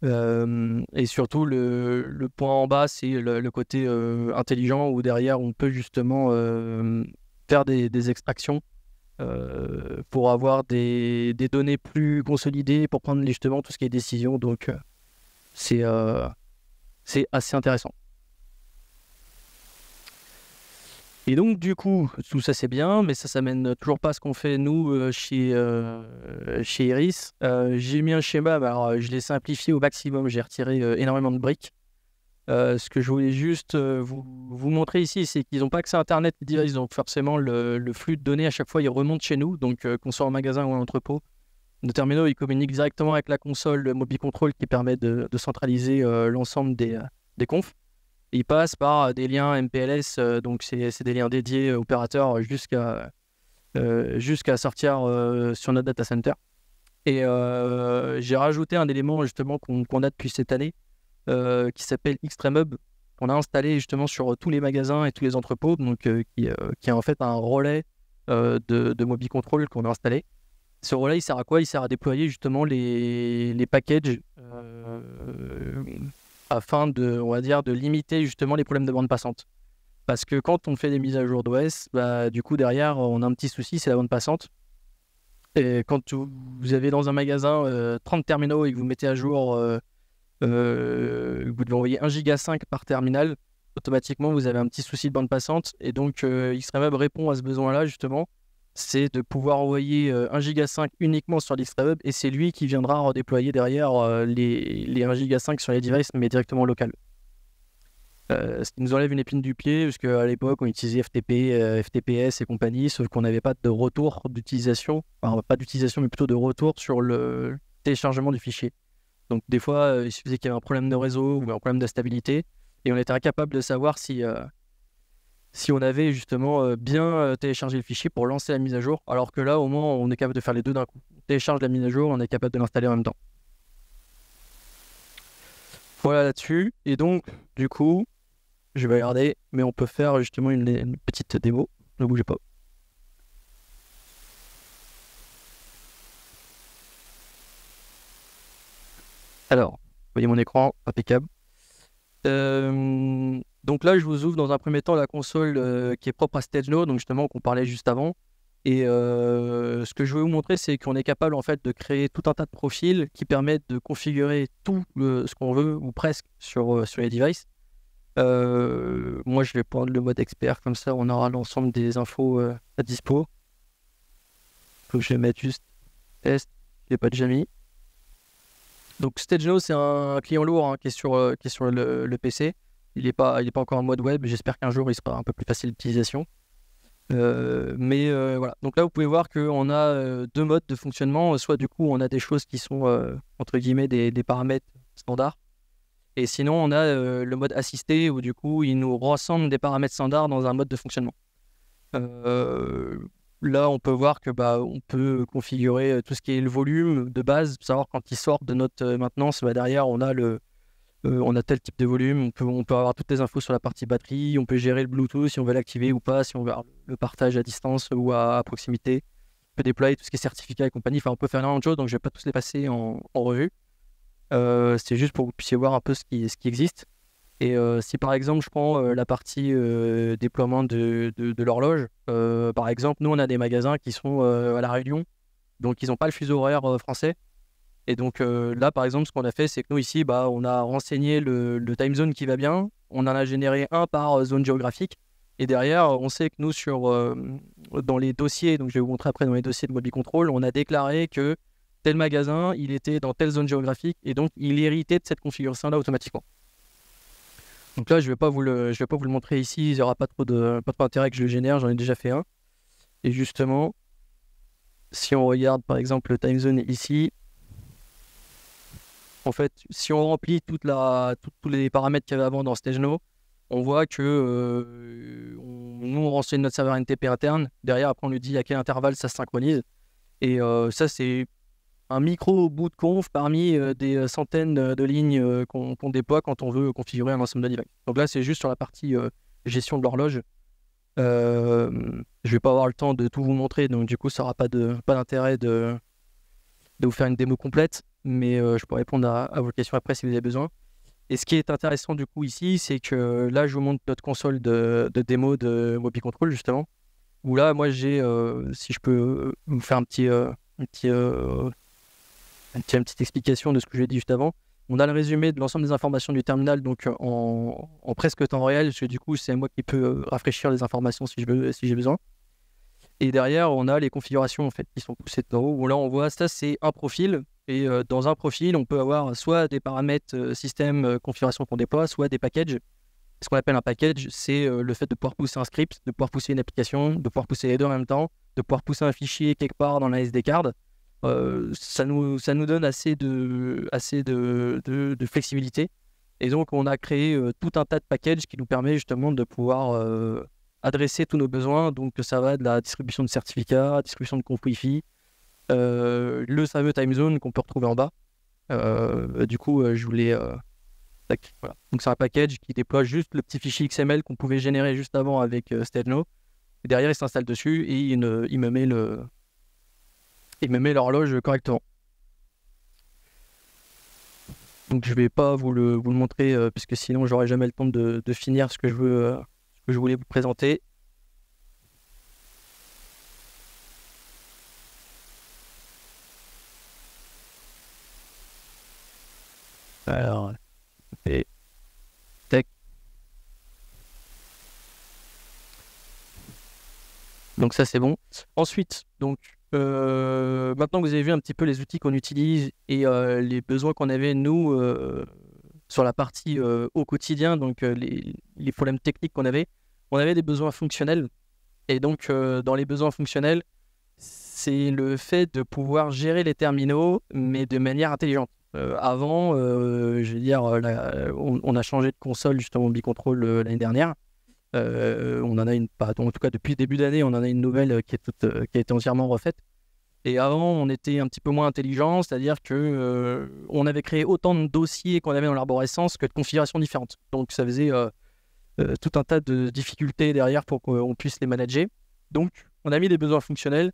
Et surtout, le point en bas, c'est le côté intelligent où derrière, on peut justement faire des extractions pour avoir des données plus consolidées, pour prendre justement tout ce qui est décision. Donc, c'est assez intéressant. Et donc, du coup, tout ça c'est bien, mais ça mène toujours pas à ce qu'on fait nous chez Iris. J'ai mis un schéma, alors je l'ai simplifié au maximum, j'ai retiré énormément de briques. Ce que je voulais juste vous montrer ici, c'est qu'ils n'ont pas accès à Internet, les devices, donc forcément le flux de données à chaque fois il remonte chez nous, donc qu'on soit en magasin ou en entrepôt. Nos terminaux ils communiquent directement avec la console Moby Control qui permet de centraliser l'ensemble des confs. Il passe par des liens MPLS, donc c'est des liens dédiés opérateurs jusqu'à sortir sur notre data center. Et j'ai rajouté un élément justement qu'on a depuis cette année qui s'appelle XtremeHub, qu'on a installé justement sur tous les magasins et tous les entrepôts, donc qui est en fait un relais de Moby Control qu'on a installé. Ce relais, il sert à quoi? Il sert à déployer justement les packages afin de limiter justement les problèmes de bande passante. Parce que quand on fait des mises à jour d'OS, du coup derrière on a un petit souci, c'est la bande passante. Et quand vous avez dans un magasin 30 terminaux et que vous mettez à jour, vous devez envoyer 1,5 giga par terminal, automatiquement vous avez un petit souci de bande passante. Et donc XtremeHub répond à ce besoin-là justement, c'est de pouvoir envoyer 1,5 giga uniquement sur l'XtremeHub et c'est lui qui viendra redéployer derrière les 1,5 giga sur les devices, mais directement local. Ce qui nous enlève une épine du pied, parce qu'à l'époque on utilisait FTP, FTPS et compagnie, sauf qu'on n'avait pas de retour d'utilisation, enfin pas d'utilisation mais plutôt de retour sur le téléchargement du fichier. Donc des fois il suffisait qu'il y avait un problème de réseau ou un problème de stabilité, et on était incapable de savoir si on avait justement bien téléchargé le fichier pour lancer la mise à jour, alors que là au moins on est capable de faire les deux d'un coup. On télécharge la mise à jour, on est capable de l'installer en même temps. Voilà là-dessus, et donc du coup je vais regarder, mais on peut faire justement une petite démo. Ne bougez pas. Alors, vous voyez mon écran, impeccable. Donc là, je vous ouvre dans un premier temps la console qui est propre à StageNode, donc justement qu'on parlait juste avant. Et ce que je vais vous montrer, c'est qu'on est capable en fait de créer tout un tas de profils qui permettent de configurer tout ce qu'on veut, ou presque, sur les devices. Moi, je vais prendre le mode expert, comme ça, on aura l'ensemble des infos à dispo. Faut que je vais mettre juste test, je l'ai pas déjà mis. Donc Stageno, c'est un client lourd hein, qui est sur le PC. Il n'est pas encore en mode web. J'espère qu'un jour il sera un peu plus facile d'utilisation. Mais voilà. Donc là, vous pouvez voir qu'on a deux modes de fonctionnement. Soit du coup, on a des choses qui sont entre guillemets des paramètres standards. Et sinon, on a le mode assisté où du coup, il nous rassemble des paramètres standards dans un mode de fonctionnement. Là, on peut voir que on peut configurer tout ce qui est le volume de base, savoir quand il sort de notre maintenance, derrière on a on a tel type de volume, on peut avoir toutes les infos sur la partie batterie, on peut gérer le Bluetooth si on veut l'activer ou pas, si on veut le partage à distance ou à proximité, on peut déployer tout ce qui est certificat et compagnie, enfin on peut faire énormément de choses, donc je vais pas tous les passer en revue. C'est juste pour que vous puissiez voir un peu ce qui existe. Et si par exemple je prends la partie déploiement de l'horloge, par exemple, nous on a des magasins qui sont à La Réunion, donc ils n'ont pas le fuseau horaire français. Et donc là par exemple, ce qu'on a fait, c'est que nous ici, on a renseigné le time zone qui va bien, on en a généré un par zone géographique. Et derrière, on sait que nous, dans les dossiers, donc je vais vous montrer après dans les dossiers de Mobicontrol, on a déclaré que tel magasin, il était dans telle zone géographique et donc il héritait de cette configuration-là automatiquement. Donc là, je vais pas vous le montrer ici, il n'y aura pas trop d'intérêt que je le génère, j'en ai déjà fait un. Et justement, si on regarde par exemple le time zone ici, en fait, si on remplit tous les paramètres qu'il y avait avant dans Stageno, on voit que nous, on renseigne notre serveur NTP interne. Derrière, après, on lui dit à quel intervalle ça se synchronise. Et ça, c'est un micro bout de conf parmi des centaines de lignes qu'on déploie quand on veut configurer un ensemble de devices. Donc là, c'est juste sur la partie gestion de l'horloge. Je vais pas avoir le temps de tout vous montrer, donc du coup, ça n'aura pas d'intérêt de vous faire une démo complète, mais je peux répondre à vos questions après si vous avez besoin. Et ce qui est intéressant du coup ici, c'est que là, je vous montre notre console de démo de Mobicontrol justement, où là, moi, j'ai, si je peux vous faire une petite explication de ce que j'ai dit juste avant. On a le résumé de l'ensemble des informations du terminal donc en presque temps réel, parce que du coup, c'est moi qui peux rafraîchir les informations si j'ai besoin. Et derrière, on a les configurations en fait qui sont poussées en haut, où là, on voit ça, c'est un profil. Et dans un profil, on peut avoir soit des paramètres système configuration qu'on déploie, soit des packages. Ce qu'on appelle un package, c'est le fait de pouvoir pousser un script, de pouvoir pousser une application, de pouvoir pousser les deux en même temps, de pouvoir pousser un fichier quelque part dans la SD card. Ça nous donne assez de flexibilité. Et donc, on a créé tout un tas de packages qui nous permet justement de pouvoir adresser tous nos besoins. Donc, ça va de la distribution de certificats, distribution de conf Wi-Fi, le fameux time zone qu'on peut retrouver en bas. Du coup, je voulais... voilà. Donc, c'est un package qui déploie juste le petit fichier XML qu'on pouvait générer juste avant avec Stageno. Et derrière, il s'installe dessus et il me met l'horloge correctement. Donc je vais pas vous le montrer puisque sinon j'aurai jamais le temps de finir ce que je voulais vous présenter. Alors, et tac. Donc ça c'est bon. Ensuite, donc maintenant que vous avez vu un petit peu les outils qu'on utilise et les besoins qu'on avait nous sur la partie au quotidien, donc les problèmes techniques qu'on avait, on avait des besoins fonctionnels. Et donc dans les besoins fonctionnels, c'est le fait de pouvoir gérer les terminaux, mais de manière intelligente. Avant, je veux dire, on a changé de console justement Bicontrol l'année dernière. On en a une, en tout cas depuis le début d'année, on en a une nouvelle qui a été entièrement refaite. Et avant, on était un petit peu moins intelligent, c'est-à-dire que on avait créé autant de dossiers qu'on avait dans l'arborescence que de configurations différentes. Donc ça faisait tout un tas de difficultés derrière pour qu'on puisse les manager. Donc on a mis des besoins fonctionnels.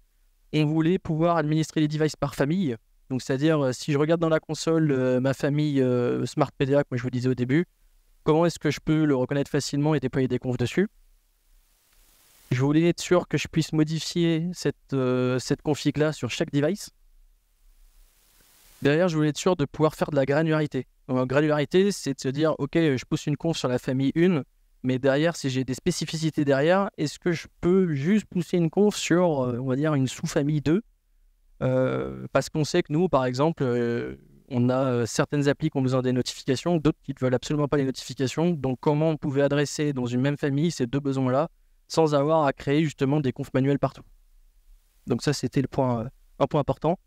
On voulait pouvoir administrer les devices par famille. Donc c'est-à-dire si je regarde dans la console ma famille Smart PDA, comme je vous disais au début, comment est-ce que je peux le reconnaître facilement et déployer des confs dessus? Je voulais être sûr que je puisse modifier cette config-là sur chaque device. Derrière, je voulais être sûr de pouvoir faire de la granularité. Granularité, c'est de se dire, ok, je pousse une conf sur la famille 1, mais derrière, si j'ai des spécificités derrière, est-ce que je peux juste pousser une conf sur, on va dire, une sous-famille 2 parce qu'on sait que nous, par exemple, on a certaines applis qui ont besoin des notifications, d'autres qui ne veulent absolument pas les notifications. Donc, comment on pouvait adresser dans une même famille ces deux besoins-là sans avoir à créer justement des confs manuels partout. Donc ça, c'était un point important.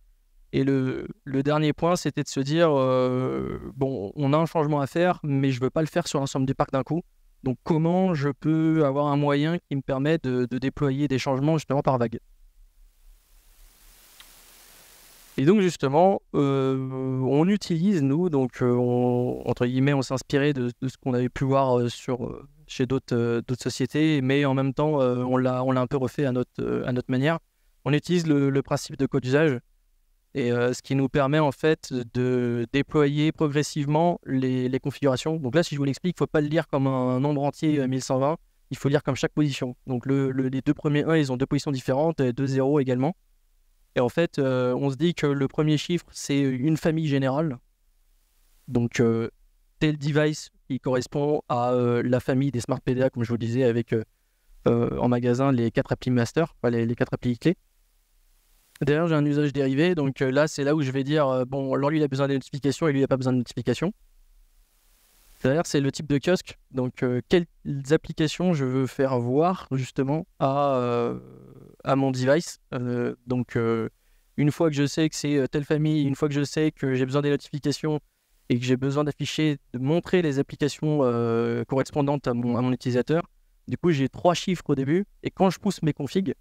Et le dernier point, c'était de se dire, bon, on a un changement à faire, mais je ne veux pas le faire sur l'ensemble du parc d'un coup. Donc, comment je peux avoir un moyen qui me permet de déployer des changements justement par vague. Et donc justement, on utilise, nous, donc entre guillemets, on s'est inspiré de ce qu'on avait pu voir chez d'autres sociétés, mais en même temps, on l'a un peu refait à notre manière. On utilise le principe de code usage, et ce qui nous permet en fait de déployer progressivement les configurations. Donc là, si je vous l'explique, il ne faut pas le lire comme un nombre entier 1120, il faut lire comme chaque position. Donc les deux premiers 1, ils ont deux positions différentes, et deux 0 également. Et en fait, on se dit que le premier chiffre, c'est une famille générale. Donc, tel device qui correspond à la famille des Smart PDA, comme je vous le disais, avec en magasin les 4 applis master, enfin, les 4 applis clés. Derrière, j'ai un usage dérivé. Donc là, c'est là où je vais dire, bon, alors lui, il a besoin de notifications et lui, il n'a pas besoin de notifications. Derrière, c'est le type de kiosque. Donc, quelles applications je veux faire voir justement à mon device. Donc, une fois que je sais que c'est telle famille, une fois que je sais que j'ai besoin des notifications et que j'ai besoin d'afficher, de montrer les applications correspondantes à mon utilisateur, du coup, j'ai 3 chiffres au début. Et quand je pousse mes configs,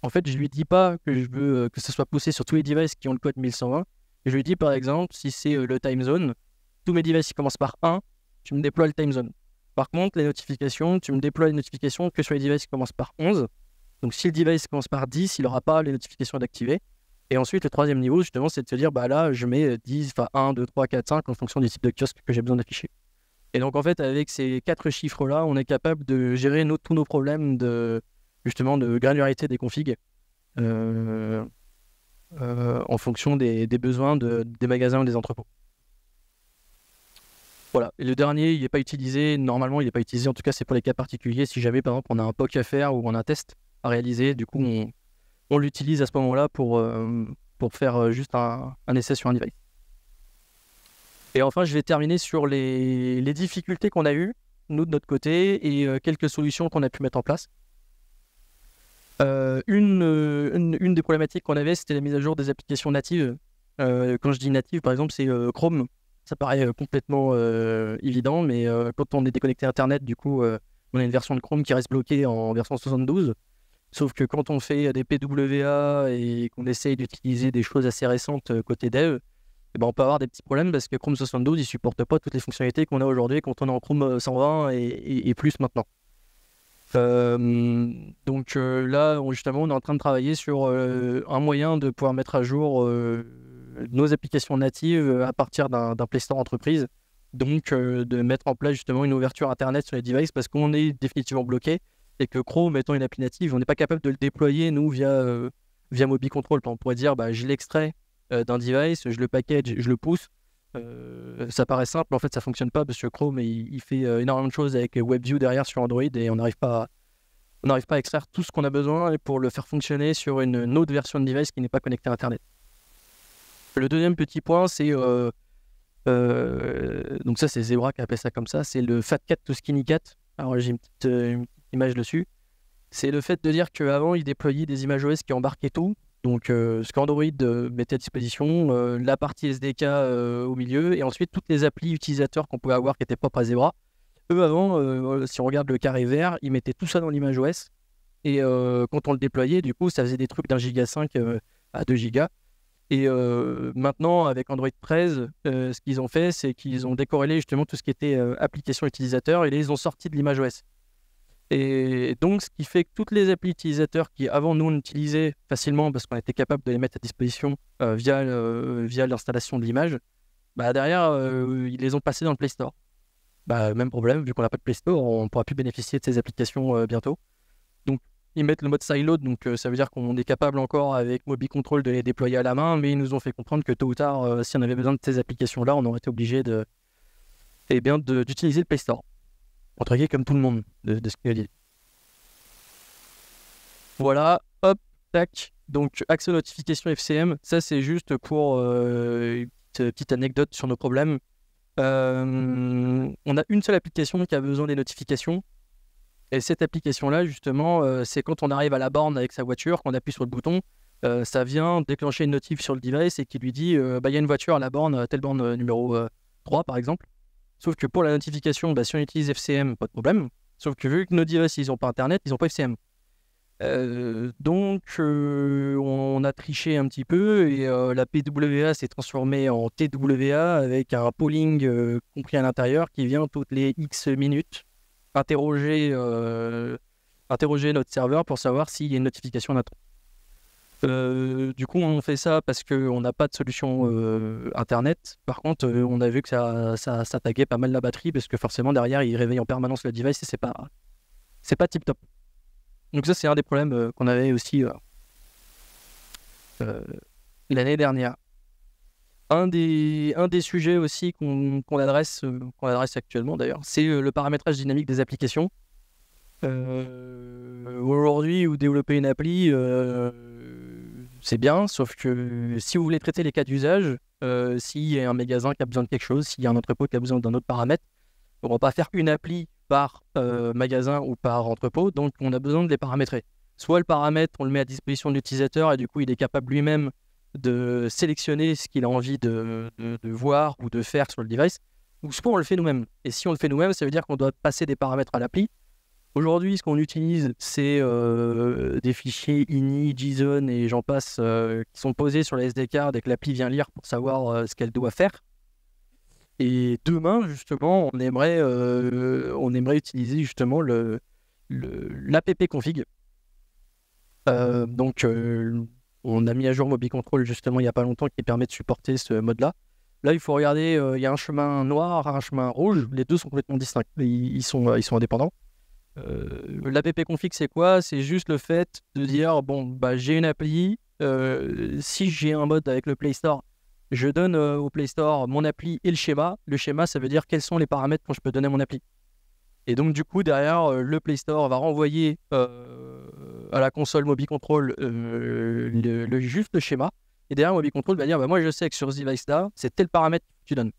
en fait, je lui dis pas que je veux que ce soit poussé sur tous les devices qui ont le code 1120. Je lui dis par exemple, si c'est le time zone, tous mes devices qui commencent par 1, tu me déploies le time zone. Par contre, les notifications, tu me déploies les notifications que sur les devices qui commencent par 11. Donc, si le device commence par 10, il n'aura pas les notifications d'activer. Et ensuite, le troisième niveau, justement, c'est de se dire, bah là, je mets 10, enfin 1, 2, 3, 4, 5 en fonction du type de kiosque que j'ai besoin d'afficher. Et donc, en fait, avec ces 4 chiffres-là, on est capable de gérer tous nos problèmes justement de granularité des configs en fonction des besoins des magasins ou des entrepôts. Voilà. Et le dernier, il n'est pas utilisé. Normalement, il n'est pas utilisé. En tout cas, c'est pour les cas particuliers. Si jamais, par exemple, on a un POC à faire ou on a un test à réaliser, du coup, on l'utilise à ce moment-là pour faire juste un essai sur un device. Et enfin, je vais terminer sur les difficultés qu'on a eues, nous, de notre côté, et quelques solutions qu'on a pu mettre en place. Une des problématiques qu'on avait, c'était la mise à jour des applications natives. Quand je dis native, par exemple, c'est Chrome. Ça paraît complètement évident, mais quand on est déconnecté Internet, du coup, on a une version de Chrome qui reste bloquée en version 72. Sauf que quand on fait des PWA et qu'on essaye d'utiliser des choses assez récentes côté dev, eh ben on peut avoir des petits problèmes parce que Chrome 72, il ne supporte pas toutes les fonctionnalités qu'on a aujourd'hui quand on est en Chrome 120 et plus maintenant. Donc là, justement, on est en train de travailler sur un moyen de pouvoir mettre à jour nos applications natives à partir d'un Play Store entreprise. Donc de mettre en place justement une ouverture Internet sur les devices parce qu'on est définitivement bloqué et que Chrome étant une appli native, on n'est pas capable de le déployer nous via MobiControl. On pourrait dire je l'extrais d'un device, je le package, je le pousse. Ça paraît simple, en fait ça fonctionne pas parce que Chrome il fait énormément de choses avec WebView derrière sur Android et on n'arrive pas à extraire tout ce qu'on a besoin pour le faire fonctionner sur une autre version de device qui n'est pas connectée à Internet. Le deuxième petit point, c'est donc ça c'est Zebra qui appelle ça comme ça, c'est le Fat Cat to Skinny Cat. Alors j'ai une petite image dessus. C'est le fait de dire qu'avant il déployait des images OS qui embarquaient tout. Donc ce qu'Android mettait à disposition, la partie SDK au milieu, et ensuite toutes les applis utilisateurs qu'on pouvait avoir qui étaient propres à Zebra. Eux avant, si on regarde le carré vert, ils mettaient tout ça dans l'image OS. Et quand on le déployait, du coup, ça faisait des trucs d'1,5 giga à 2 gigas. Et maintenant, avec Android 13, ce qu'ils ont fait, c'est qu'ils ont décorrélé justement tout ce qui était application utilisateur et les ont sortis de l'image OS. Et donc, ce qui fait que toutes les applis utilisateurs qui avant nous on utilisait facilement parce qu'on était capable de les mettre à disposition via l'installation de l'image, derrière, ils les ont passés dans le Play Store. Même problème, vu qu'on n'a pas de Play Store, on ne pourra plus bénéficier de ces applications bientôt. Donc, ils mettent le mode siloed, donc ça veut dire qu'on est capable encore avec MobiControl de les déployer à la main, mais ils nous ont fait comprendre que tôt ou tard, si on avait besoin de ces applications-là, on aurait été obligé d'utiliser le Play Store. Entre guillemets, comme tout le monde, de ce qu'il a dit. Voilà, hop, tac. Donc, accès aux notifications FCM, ça c'est juste pour une petite anecdote sur nos problèmes. On a une seule application qui a besoin des notifications. Et cette application-là, justement, c'est quand on arrive à la borne avec sa voiture, qu'on appuie sur le bouton, ça vient déclencher une notif sur le device et qui lui dit il y a une voiture à la borne, telle borne numéro 3 par exemple. Sauf que pour la notification, si on utilise FCM, pas de problème. Sauf que vu que nos devices, ils n'ont pas Internet, ils n'ont pas FCM. Donc, on a triché un petit peu et la PWA s'est transformée en TWA avec un polling compris à l'intérieur qui vient toutes les X minutes interroger notre serveur pour savoir s'il y a une notification en attente. Du coup, on fait ça parce qu'on n'a pas de solution Internet. Par contre, on a vu que ça taguait pas mal la batterie parce que forcément, derrière, il réveille en permanence le device et c'est pas tip-top. Donc ça, c'est un des problèmes qu'on avait aussi l'année dernière. Un des sujets aussi qu'on adresse actuellement, d'ailleurs, c'est le paramétrage dynamique des applications. Aujourd'hui, vous développez une appli, c'est bien, sauf que si vous voulez traiter les cas d'usage, s'il y a un magasin qui a besoin de quelque chose, s'il y a un entrepôt qui a besoin d'un autre paramètre, on ne va pas faire une appli par magasin ou par entrepôt, donc on a besoin de les paramétrer. Soit le paramètre, on le met à disposition de l'utilisateur et du coup il est capable lui-même de sélectionner ce qu'il a envie de voir ou de faire sur le device, ou soit on le fait nous-mêmes. Et si on le fait nous-mêmes, ça veut dire qu'on doit passer des paramètres à l'appli. Aujourd'hui, ce qu'on utilise, c'est des fichiers ini, JSON et j'en passe qui sont posés sur la SD card et que l'appli vient lire pour savoir ce qu'elle doit faire. Et demain, justement, on aimerait utiliser justement l'app config. Donc, on a mis à jour MobiControl justement il n'y a pas longtemps qui permet de supporter ce mode-là. Là, il faut regarder, il y a un chemin noir, un chemin rouge. Les deux sont complètement distincts. Ils sont indépendants. L'app config, c'est quoi? C'est juste le fait de dire, j'ai une appli. Si j'ai un mode avec le Play Store, je donne au Play Store mon appli et le schéma. Le schéma, ça veut dire quels sont les paramètres que je peux donner à mon appli. Et donc, du coup, derrière, le Play Store va renvoyer à la console MobiControl juste le schéma. Et derrière, MobiControl va dire moi, je sais que sur ce device-là, c'est tel paramètre que tu donnes.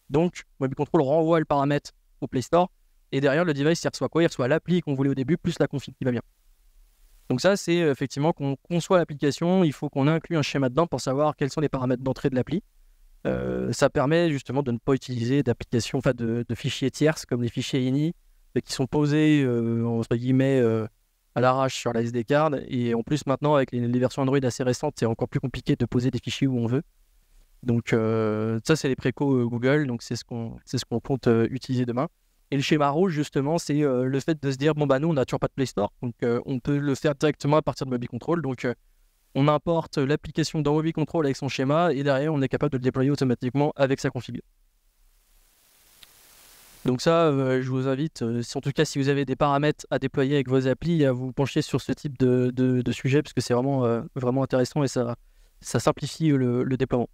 Donc, MobiControl renvoie le paramètre au Play Store. Et derrière, le device, il reçoit quoi? Il reçoit l'appli qu'on voulait au début, plus la config qui va bien. Donc ça, c'est effectivement qu'on conçoit l'application, il faut qu'on inclue un schéma dedans pour savoir quels sont les paramètres d'entrée de l'appli. Ça permet justement de ne pas utiliser d'applications, enfin de fichiers tierces comme les fichiers ini qui sont posés entre guillemets à l'arrache sur la SD card. Et en plus maintenant avec les versions Android assez récentes, c'est encore plus compliqué de poser des fichiers où on veut. Donc ça, c'est les précos Google, donc c'est ce qu'on compte utiliser demain. Et le schéma rouge, justement, c'est le fait de se dire, nous, on n'a toujours pas de Play Store, donc on peut le faire directement à partir de MobiControl. Donc, on importe l'application dans MobiControl avec son schéma, et derrière, on est capable de le déployer automatiquement avec sa config. Donc ça, je vous invite, en tout cas, si vous avez des paramètres à déployer avec vos applis, à vous pencher sur ce type de sujet, parce que c'est vraiment intéressant et ça simplifie le déploiement.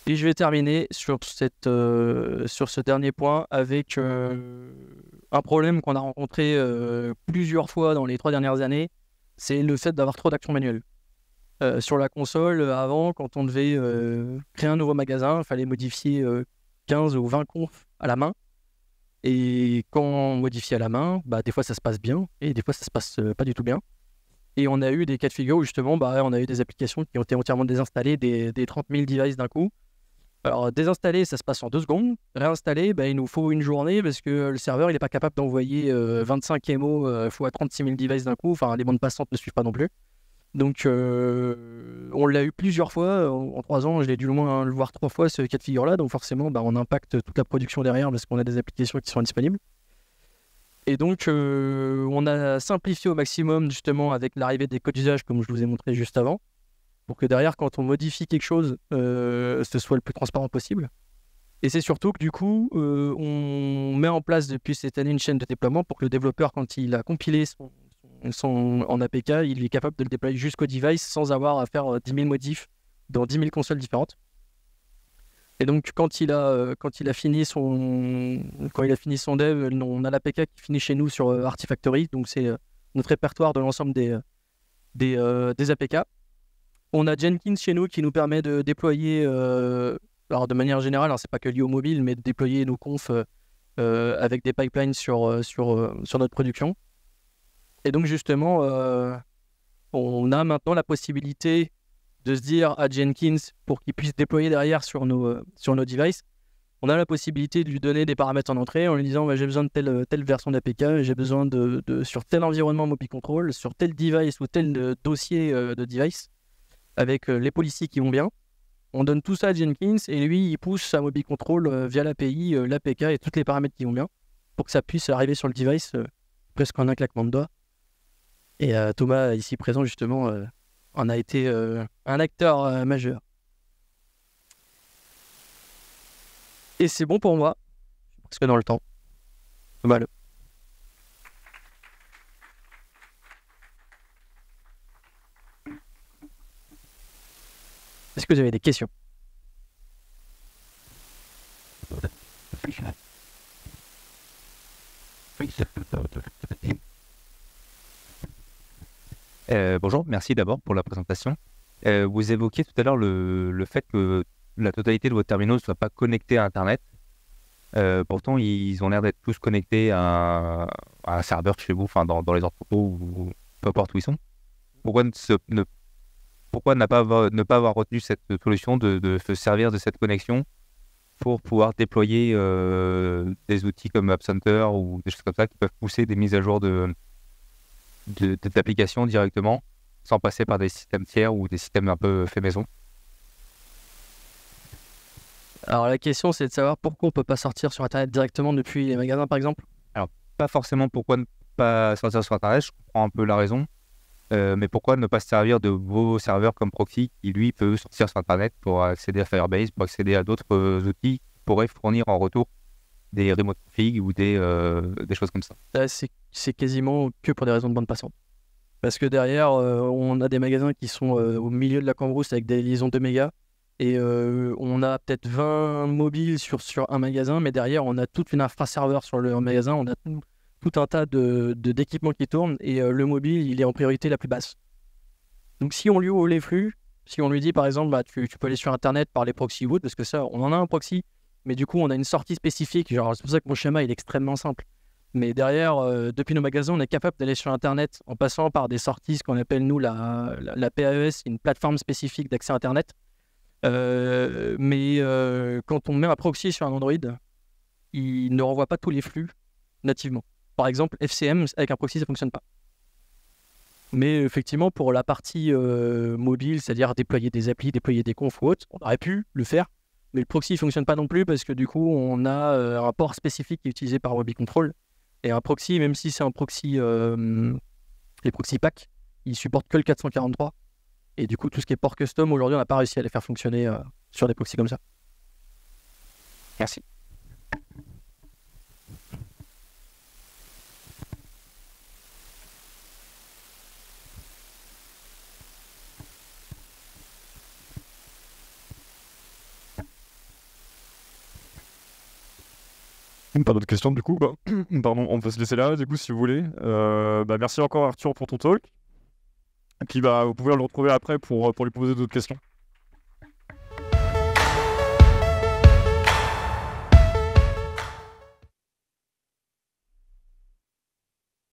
Et je vais terminer sur ce dernier point avec un problème qu'on a rencontré plusieurs fois dans les 3 dernières années, c'est le fait d'avoir trop d'actions manuelles. Sur la console, avant, quand on devait créer un nouveau magasin, il fallait modifier 15 ou 20 confs à la main. Et quand on modifie à la main, des fois ça se passe bien, et des fois ça se passe pas du tout bien. Et on a eu des cas de figure où justement, on a eu des applications qui ont été entièrement désinstallées, des 30 000 devices d'un coup. Alors, désinstaller, ça se passe en 2 secondes. Réinstaller, il nous faut une journée parce que le serveur, il n'est pas capable d'envoyer 25 MO fois 36 000 devices d'un coup. Enfin, les bandes passantes ne suivent pas non plus. Donc, on l'a eu plusieurs fois. En 3 ans, je l'ai dû au moins le voir 3 fois, ce cas de figure-là. Donc, forcément, on impacte toute la production derrière parce qu'on a des applications qui sont indisponibles. Et donc, on a simplifié au maximum, justement, avec l'arrivée des codes d'usage, comme je vous ai montré juste avant, pour que derrière, quand on modifie quelque chose, ce soit le plus transparent possible. Et c'est surtout que du coup, on met en place depuis cette année une chaîne de déploiement pour que le développeur, quand il a compilé son en APK, il est capable de le déployer jusqu'au device sans avoir à faire 10 000 modifs dans 10 000 consoles différentes. Et donc, quand il a fini son dev, on a l'APK qui finit chez nous sur Artifactory. Donc, c'est notre répertoire de l'ensemble des APK. On a Jenkins chez nous qui nous permet de déployer, alors de manière générale, alors c'est pas que lié au mobile, mais de déployer nos confs avec des pipelines sur notre production. Et donc, justement, on a maintenant la possibilité de se dire à Jenkins, pour qu'il puisse déployer derrière sur nos devices, on a la possibilité de lui donner des paramètres en entrée en lui disant j'ai besoin de telle version d'APK, j'ai besoin de sur tel environnement MobiControl, sur tel device ou tel dossier de device, avec les policies qui vont bien. On donne tout ça à Jenkins et lui, il pousse à MobiControl via l'API, l'APK et tous les paramètres qui vont bien pour que ça puisse arriver sur le device presque en un claquement de doigts. Et Thomas, ici présent, justement, en a été un acteur majeur. Et c'est bon pour moi, parce que dans le temps. Mal. Est-ce que vous avez des questions? Bonjour, merci d'abord pour la présentation. Vous évoquiez tout à l'heure le fait que la totalité de vos terminaux ne soit pas connectée à Internet. Pourtant, ils ont l'air d'être tous connectés à un serveur chez vous, enfin dans les entrepôts ou peu importe où ils sont. Pourquoi ne pas avoir retenu cette solution de se servir de cette connexion pour pouvoir déployer des outils comme App Center ou des choses comme ça qui peuvent pousser des mises à jour d'applications directement sans passer par des systèmes tiers ou des systèmes un peu fait maison? Alors la question, c'est de savoir pourquoi on ne peut pas sortir sur Internet directement depuis les magasins, par exemple. Alors, pas forcément pourquoi ne pas sortir sur Internet, je comprends un peu la raison, mais pourquoi ne pas se servir de vos serveurs comme proxy qui, lui, peut sortir sur Internet pour accéder à Firebase, pour accéder à d'autres outils qui pourraient fournir en retour des remote config ou des choses comme ça? C'est quasiment que pour des raisons de bande passante. Parce que derrière, on a des magasins qui sont au milieu de la cambrousse avec des liaisons 2 mégas. Et on a peut-être 20 mobiles sur un magasin, mais derrière, on a toute une infra-serveur sur le magasin. On a tout un tas d'équipements qui tournent et le mobile, il est en priorité la plus basse. Donc si on lui ouvre les flux, si on lui dit par exemple, tu peux aller sur Internet par les proxy boot, parce que ça, on en a un proxy, mais du coup, on a une sortie spécifique. Genre, c'est pour ça que mon schéma, il est extrêmement simple. Mais derrière, depuis nos magasins, on est capable d'aller sur Internet en passant par des sorties, ce qu'on appelle, nous, la PAES, une plateforme spécifique d'accès Internet. Mais quand on met un proxy sur un Android, il ne renvoie pas tous les flux nativement. Par exemple, FCM, avec un proxy, ça ne fonctionne pas. Mais effectivement, pour la partie mobile, c'est-à-dire déployer des applis, déployer des confs ou autres, on aurait pu le faire. Mais le proxy ne fonctionne pas non plus parce que du coup, on a un port spécifique qui est utilisé par MobiControl. Et un proxy, même si c'est un proxy, les proxy packs, il supporte que le 443. Et du coup, tout ce qui est port custom, aujourd'hui, on n'a pas réussi à les faire fonctionner sur des proxys comme ça. Merci. Pas d'autres questions du coup, pardon, on peut se laisser là du coup si vous voulez. Merci encore Arthur pour ton talk. Et puis vous pouvez le retrouver après pour lui poser d'autres questions.